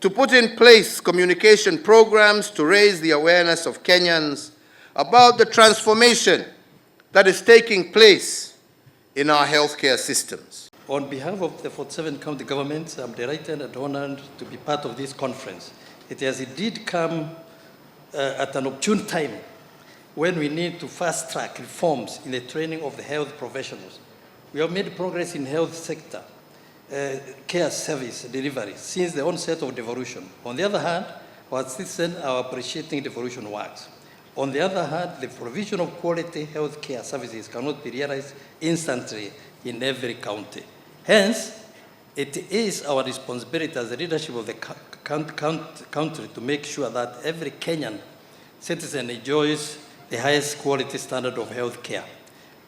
to put in place communication programs to raise the awareness of Kenyans about the transformation that is taking place in our healthcare systems. On behalf of the 47 county governments, I'm delighted and honored to be part of this conference. It has indeed come at an opportune time when we need to fast-track reforms in the training of the health professionals. We have made progress in health sector, care service delivery since the onset of devolution. On the other hand, our citizens are appreciating devolution works. On the other hand, the provision of quality health care services cannot be realized instantly in every county. Hence, it is our responsibility as the leadership of the country to make sure that every Kenyan citizen enjoys the highest quality standard of health care.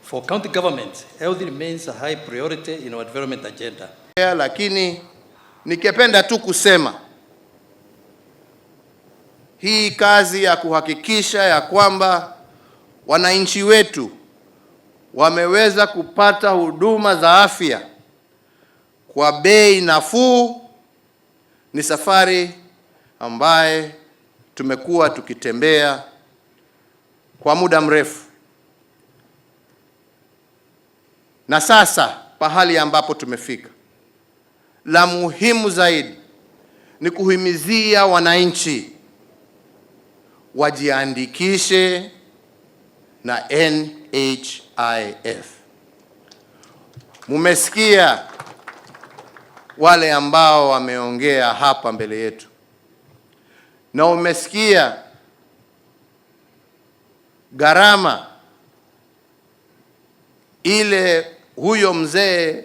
For county governments, health remains a high priority in our development agenda. Lakini nikipenda tu kusema hii kazi ya kuhakikisha ya kwamba wananchi wetu wameweza kupata huduma za afya kwa bei nafuu ni safari ambaye tumekuwa tukitembea kwa muda mrefu. Na sasa pahali ambapo tumefika, la muhimu zaidi ni kuhimizia wananchi wajiandikishe na NHIF. Mumesikia wale ambao wameongea hapa mbele yetu, na umesikia gharama ile huyo mzee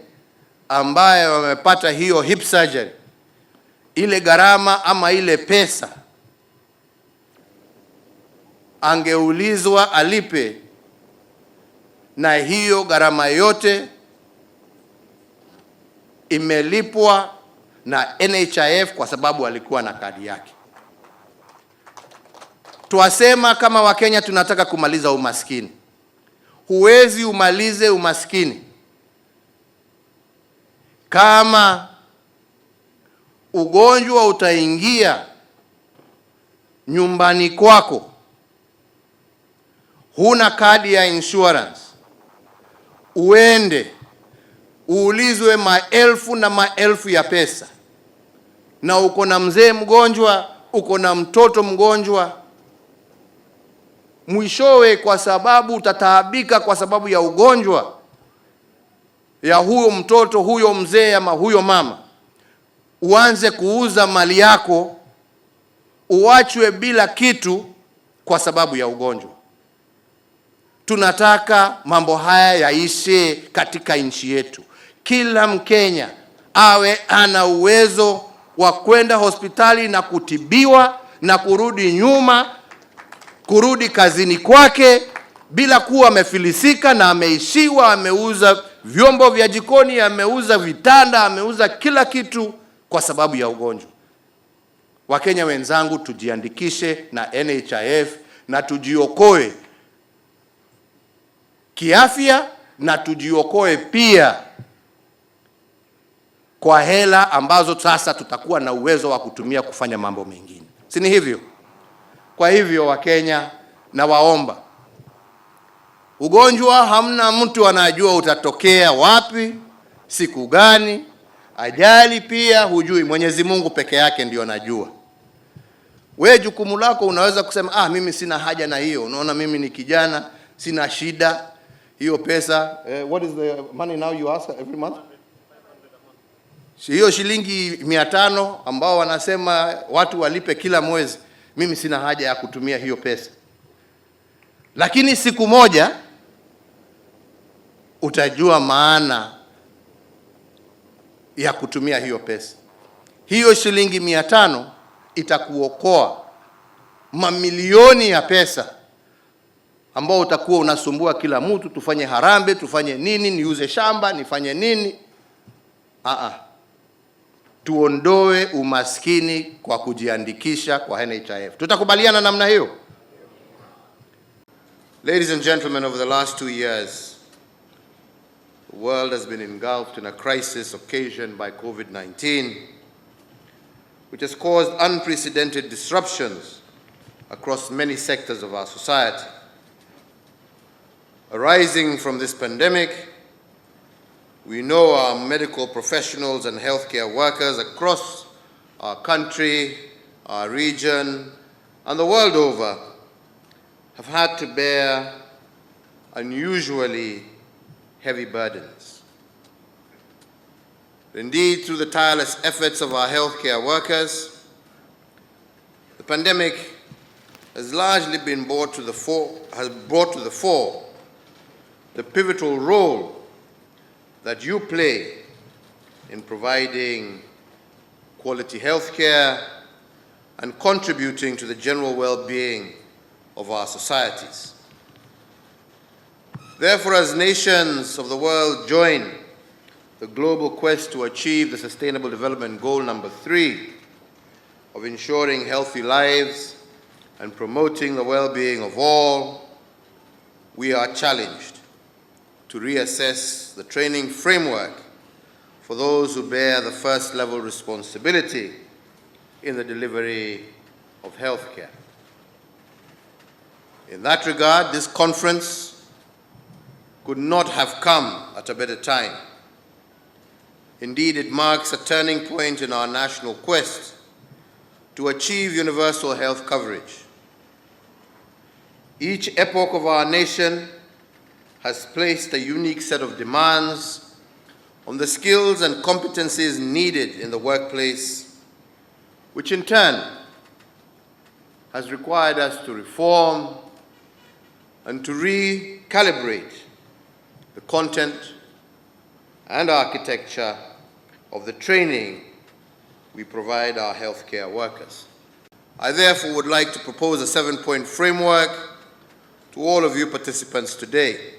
ambaye wamepata hiyo hip surgery, ile gharama ama ile pesa angeulizwa alipe, na hiyo gharama yote imelipwa na NHIF kwa sababu alikuwa na kadi yake. Tuwasema kama Wakenya tunataka kumaliza umaskini. Huwezi umalize umaskini kama ugonjwa utaingia nyumbani kwako, huna kadi ya insurance, uende uulizwe maelfu na maelfu ya pesa, na uko na mzee mgonjwa, uko na mtoto mgonjwa, mwishowe kwa sababu utataabika kwa sababu ya ugonjwa ya huyo mtoto, huyo mzee ama huyo mama, uanze kuuza mali yako, uachwe bila kitu kwa sababu ya ugonjwa. Tunataka mambo haya yaishe katika nchi yetu. Kila Mkenya awe ana uwezo wa kwenda hospitali na kutibiwa na kurudi nyuma, kurudi kazini kwake bila kuwa amefilisika na ameishiwa, ameuza vyombo vya jikoni, ameuza vitanda, ameuza kila kitu kwa sababu ya ugonjwa. Wakenya wenzangu, tujiandikishe na NHIF na tujiokoe kiafya na tujiokoe pia kwa hela ambazo sasa tutakuwa na uwezo wa kutumia kufanya mambo mengine. Si ni hivyo? Kwa hivyo Wakenya, na waomba, ugonjwa hamna mtu anajua utatokea wapi, siku gani. Ajali pia hujui, Mwenyezi Mungu peke yake ndio anajua. Wewe jukumu lako unaweza kusema mimi sina haja na hiyo. Unaona mimi ni kijana, sina shida. Hiyo pesa, what is the money now you ask every month? Hiyo shilingi 500 ambao wanasema watu walipe kila mwezi, mimi sina haja ya kutumia hiyo pesa. Lakini siku moja utajua maana ya kutumia hiyo pesa. hiyo shilingi 500 itakuokoa mamilioni ya pesa ambao utakuwa unasumbua kila mtu, tufanye harambe, tufanye nini, niuze shamba, nifanye nini. Tuondoe umaskini kwa kujiandikisha kwa NHIF. Tutakubaliana namna hiyo? Ladies and gentlemen, over the last 2 years, the world has been engulfed in a crisis occasioned by COVID-19, which has caused unprecedented disruptions across many sectors of our society. Arising from this pandemic, we know our medical professionals and healthcare workers across our country, our region, and the world over have had to bear unusually heavy burdens. Indeed, through the tireless efforts of our healthcare workers, the pandemic has largely been brought to the fore the pivotal role that you play in providing quality health care and contributing to the general well-being of our societies. Therefore, as nations of the world join the global quest to achieve the Sustainable Development Goal number 3 of ensuring healthy lives and promoting the well-being of all, we are challenged to reassess the training framework for those who bear the first level responsibility in the delivery of health care. In that regard, this conference could not have come at a better time. Indeed, it marks a turning point in our national quest to achieve universal health coverage. Each epoch of our nation has placed a unique set of demands on the skills and competencies needed in the workplace, which in turn has required us to reform and to recalibrate the content and architecture of the training we provide our healthcare workers. I therefore would like to propose a 7-point framework to all of you participants today.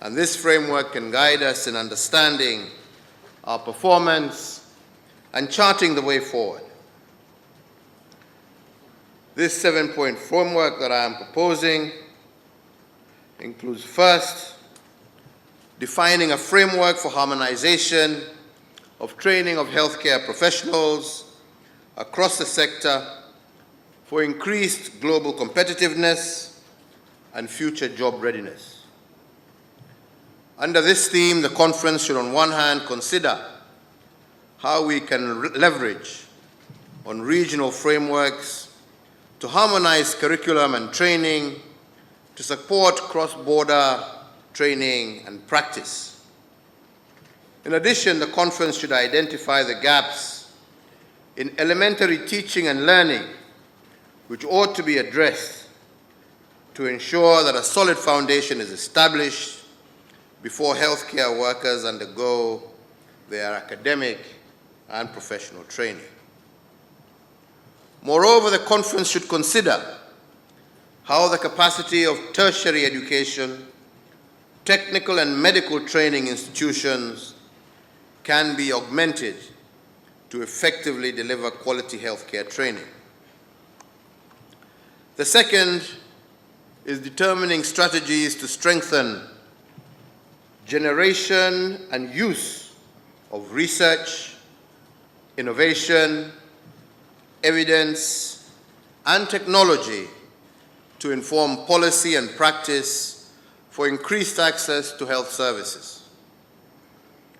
And this framework can guide us in understanding our performance and charting the way forward. This 7-point framework that I am proposing includes, first, defining a framework for harmonization of training of healthcare professionals across the sector for increased global competitiveness and future job readiness. Under this theme, the conference should on one hand consider how we can leverage on regional frameworks to harmonize curriculum and training to support cross-border training and practice. In addition, the conference should identify the gaps in elementary teaching and learning which ought to be addressed to ensure that a solid foundation is established before healthcare workers undergo their academic and professional training. Moreover, the conference should consider how the capacity of tertiary education, technical and medical training institutions can be augmented to effectively deliver quality healthcare training. The second is determining strategies to strengthen generation and use of research, innovation, evidence, and technology to inform policy and practice for increased access to health services.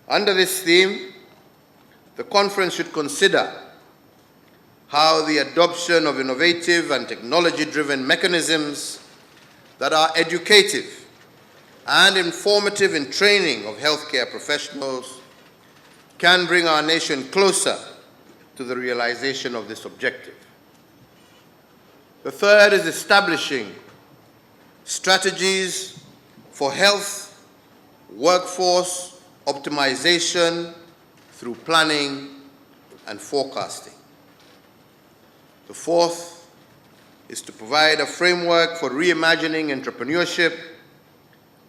Under this theme, the conference should consider how the adoption of innovative and technology-driven mechanisms that are educative and informative in training of healthcare professionals can bring our nation closer to the realization of this objective. The third is establishing strategies for health workforce optimization through planning, and forecasting. The fourth is to provide a framework for reimagining entrepreneurship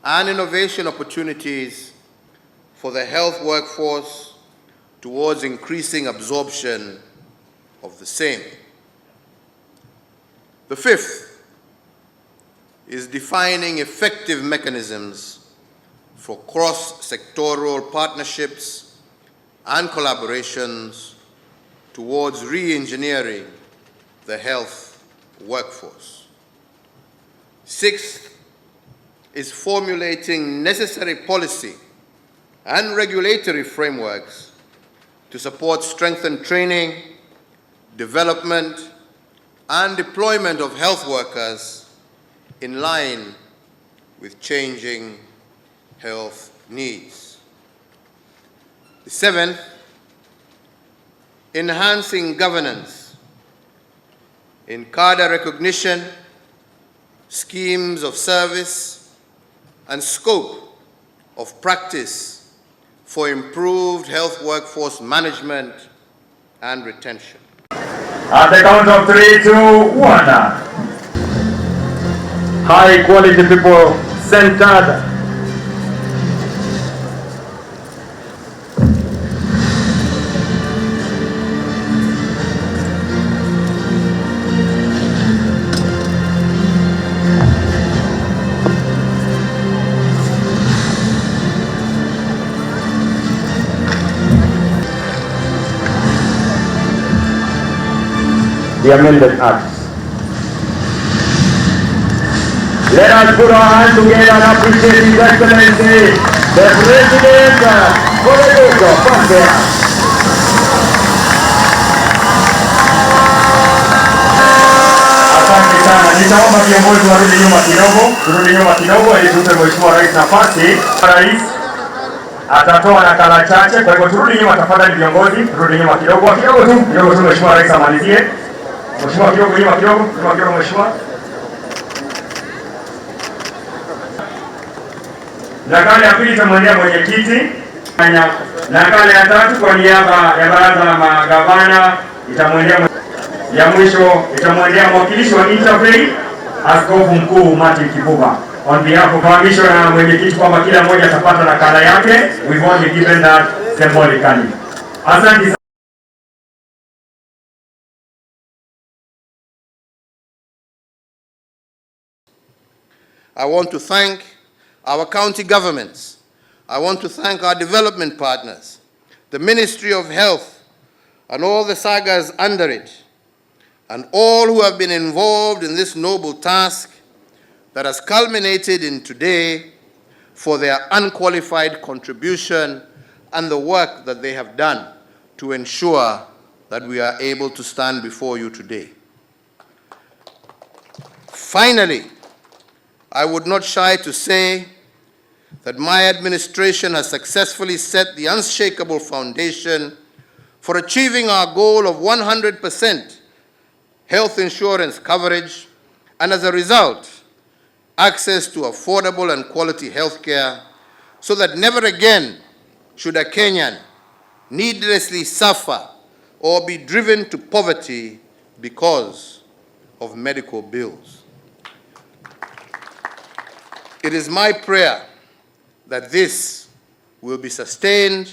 and innovation opportunities for the health workforce towards increasing absorption of the same. The fifth is defining effective mechanisms for cross-sectoral partnerships and collaborations towards re-engineering the health workforce. Sixth is formulating necessary policy and regulatory frameworks to support strengthened training, development, and deployment of health workers in line with changing health needs. The seventh, enhancing governance in cadre recognition, schemes of service, and scope of practice for improved health workforce management and retention. At the count of 3, 2, 1. High quality people centered. The amended acts. Let us put our hands together and appreciate His Excellency, the President for the Ruto. Asante sana. Nitaomba viongozi warudi nyuma kidogo, turudi nyuma kidogo ili tumpe Mheshimiwa Rais nafasi. Rais atatoa nakala chache, kwa hivyo turudi nyuma tafadhali viongozi, turudi nyuma kidogo tu Mheshimiwa Rais amalizie. Mheshimiwa kidogo nyuma kidogo Mheshimiwa. Nakala ya pili itamwendea mwenyekiti. Nakala ya tatu kwa niaba ya baraza la magavana itamwendea, ya mwisho itamwendea mwakilishi wa Interfaith Askofu Mkuu Martin Kibuba. On behalf of permission na mwenyekiti kwamba kila mmoja atapata nakala yake, we've only given that symbolically. Asante. I want to thank our county governments. I want to thank our development partners, the Ministry of Health and all the sagas under it, and all who have been involved in this noble task that has culminated in today, for their unqualified contribution and the work that they have done to ensure that we are able to stand before you today. Finally, I would not shy to say that my administration has successfully set the unshakable foundation for achieving our goal of 100% health insurance coverage, and as a result, access to affordable and quality health care, so that never again should a Kenyan needlessly suffer or be driven to poverty because of medical bills. It is my prayer that this will be sustained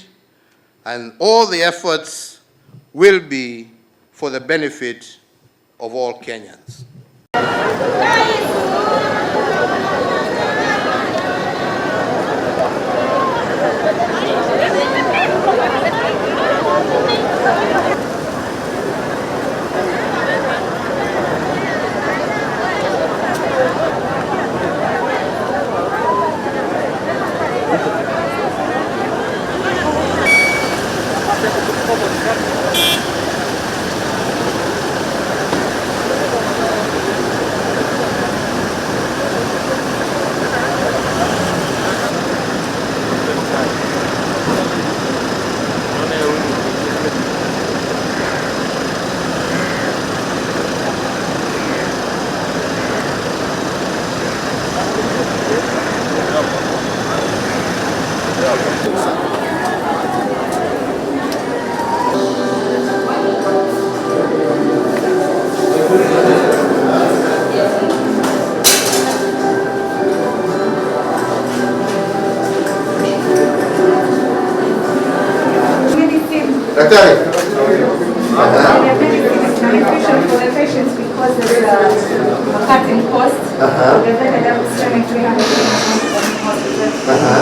and all the efforts will be for the benefit of all Kenyans. for the patients, because there's a cutting cost, they've ended up spending 300 hospital.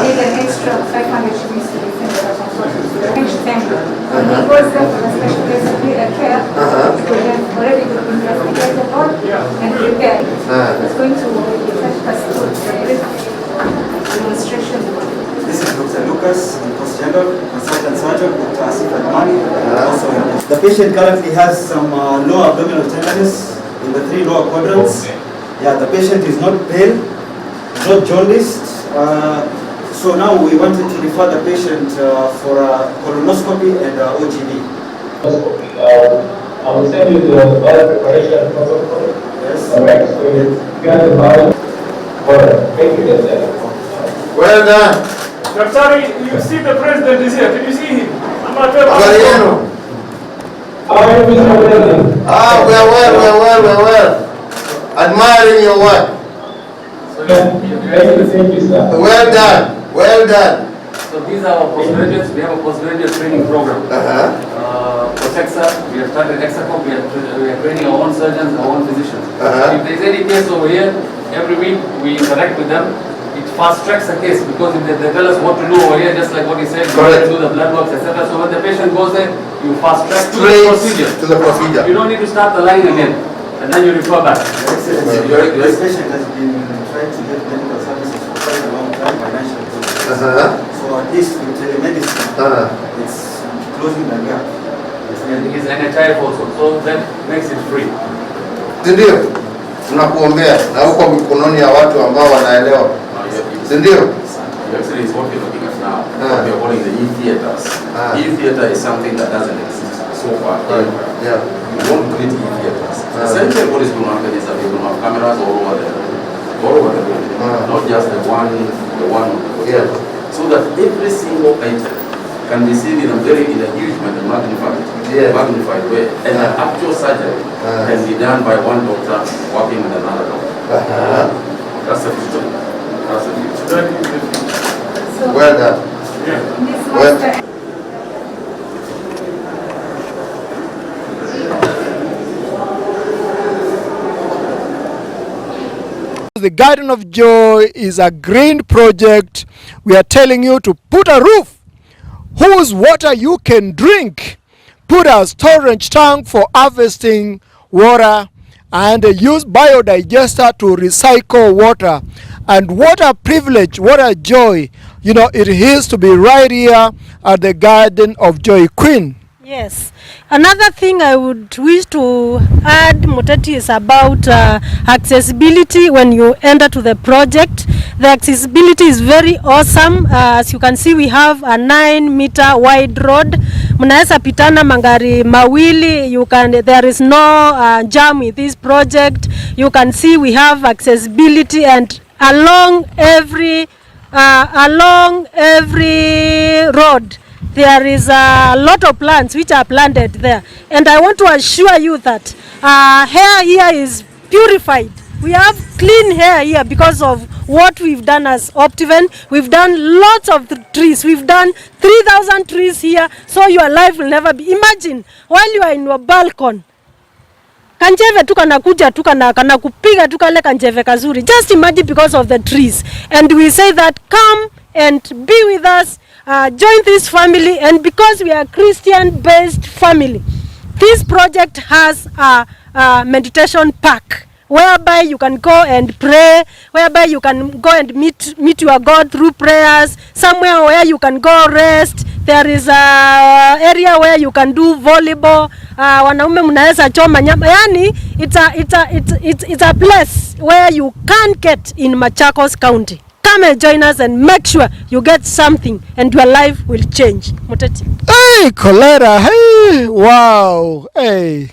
Need an extra 500 shillings to be sent to the hospital. Each time, he goes there for the special care, so they've already been investigated on and prepared. It's going to touch us through a brief demonstration. This is Dr. Lucas, Post General, Consultant Surgeon, Dr. Asif Admani. The patient currently has some lower abdominal tenderness in the 3 lower quadrants. Yeah, the patient is not pale, not jaundiced. So now we wanted to refer the patient for a colonoscopy and OGD. I will send you the bowel preparation protocol. Yes. Alright, so you get the bowel. Alright, thank you. Well done. I'm sorry, you see the president is here. Can you see him? I'm not We are well. Admiring your work. Well done. Well done. So these are our postgraduates. We have a postgraduate training program. We have started Exacom. We are training our own surgeons, our own physicians. If there is any case over here, every week we interact with them. It fast tracks the case because if they tell us what to do over here, just like what he said, you do the blood works, etc. So when the patient goes there, you fast track to the procedure. You don't need to start the line again, and then you refer back. This patient has been trying to get medical services for quite a long time, financial problems. So at least with telemedicine, it's closing the gap. And he's NHIF also, so that makes it free. Ndio. Tunakuombea na huko mikononi ya watu ambao wanaelewa. Ndio. Actually, it's what we're looking at now. We are calling the e-theaters. E-theater is something that doesn't exist so far. Yeah. We want to create e-theaters. Essentially, what is going to happen is that we're going to have cameras all over the building, not just the one. So that every single item can be seen in a huge magnified way, and the actual surgery can be done by one doctor working with another doctor. That's the future. That's the future. Well done. Well. The Garden of Joy is a green project. We are telling you to put a roof whose water you can drink, put a storage tank for harvesting water, and use biodigester to recycle water. And what a privilege, what a joy, you know, it is to be right here at the Garden of Joy. Queen. Yes. Another thing I would wish to add, Muteti, is about accessibility when you enter to the project. The accessibility is very awesome. As you can see, we have a 9-meter wide road. Mnaweza pitana mangari mawili. There is no jam with this project. You can see we have accessibility, and along every road there is a lot of plants which are planted there, and I want to assure you that hair here is purified. We have clean hair here because of what we've done as Optiven. We've done lots of trees. We've done 3,000 trees here, so your life will never be. Imagine while you are in your balcony, kanjeve tu kanakuja tu kanakupiga tu kale kanjeve kazuri. Just imagine, because of the trees. And we say that come and be with us, join this family, and because we are Christian-based family, this project has a meditation park whereby you can go and pray, whereby you can go and meet your God through prayers, somewhere where you can go rest. There is a area where you can do volleyball. Wanaume mnaweza choma nyama. Yani it's a place where you can get in Machakos County. Come and join us and make sure you get something and your life will change. Muteti. Hey, Coletta. Hey, wow. Hey,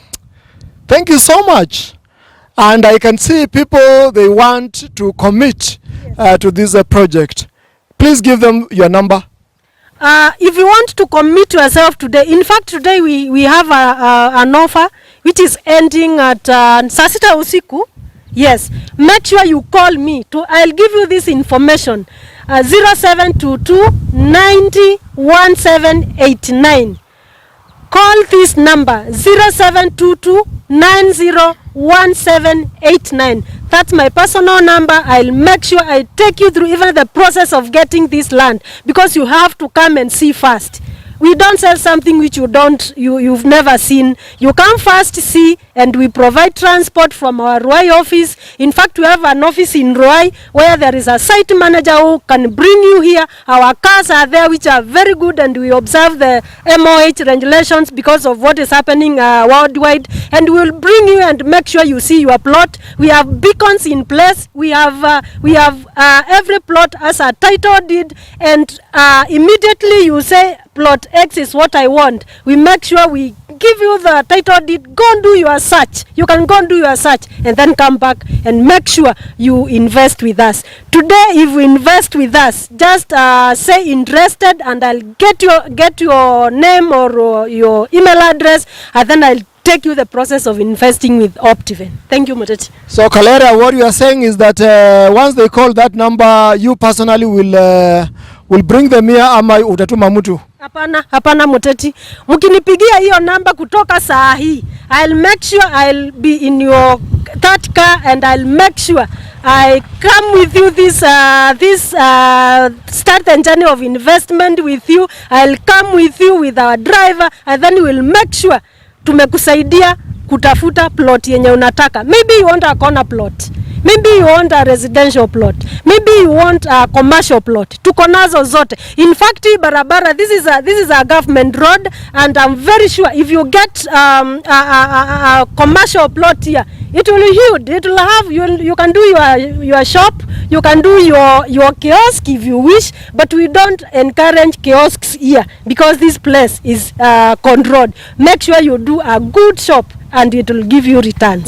thank you so much. And I can see people, they want to commit to this project. Please give them your number. If you want to commit yourself today, in fact today we have an offer which is ending at Sasita usiku. Yes, make sure you call me. I'll give you this information. 0722 90 1789. call this number 0722901789. That's my personal number. I'll make sure I take you through even the process of getting this land, because you have to come and see first. We don't sell something which you've never seen. You come first, see, and we provide transport from our Ruai office. In fact, we have an office in Ruai where there is a site manager who can bring you here. Our cars are there which are very good, and we observe the MOH regulations because of what is happening worldwide. And we will bring you and make sure you see your plot. We have beacons in place. We have every plot as a title deed, and immediately you say, plot X is what I want. We make sure we give you the title deed. Go and do your search. You can go and do your search and then come back and make sure you invest with us. Today, if you invest with us, just say interested, and I'll get your name or your email address, and then I'll take you the process of investing with Optiven. Thank you, Muteti. So, Kalera, what you are saying is that once they call that number, you personally will bring them here, ama utatuma mtu? Hapana Muteti. Mkinipigia hiyo namba kutoka saa hii, I'll make sure I'll be in your that car, and I'll make sure I come with you start the journey of investment with you. I'll come with you with our driver, and then we'll make sure tumekusaidia kutafuta plot yenye unataka. Maybe you want a corner plot. Maybe you want a residential plot. Maybe you want a commercial plot. Tuko nazo zote. In fact, barabara, this is a government road, and I'm very sure if you get a commercial plot here, it will be huge. It will have, you can do your shop, you can do your kiosk if you wish, but we don't encourage kiosks here because this place is controlled. Make sure you do a good shop, and it will give you returns.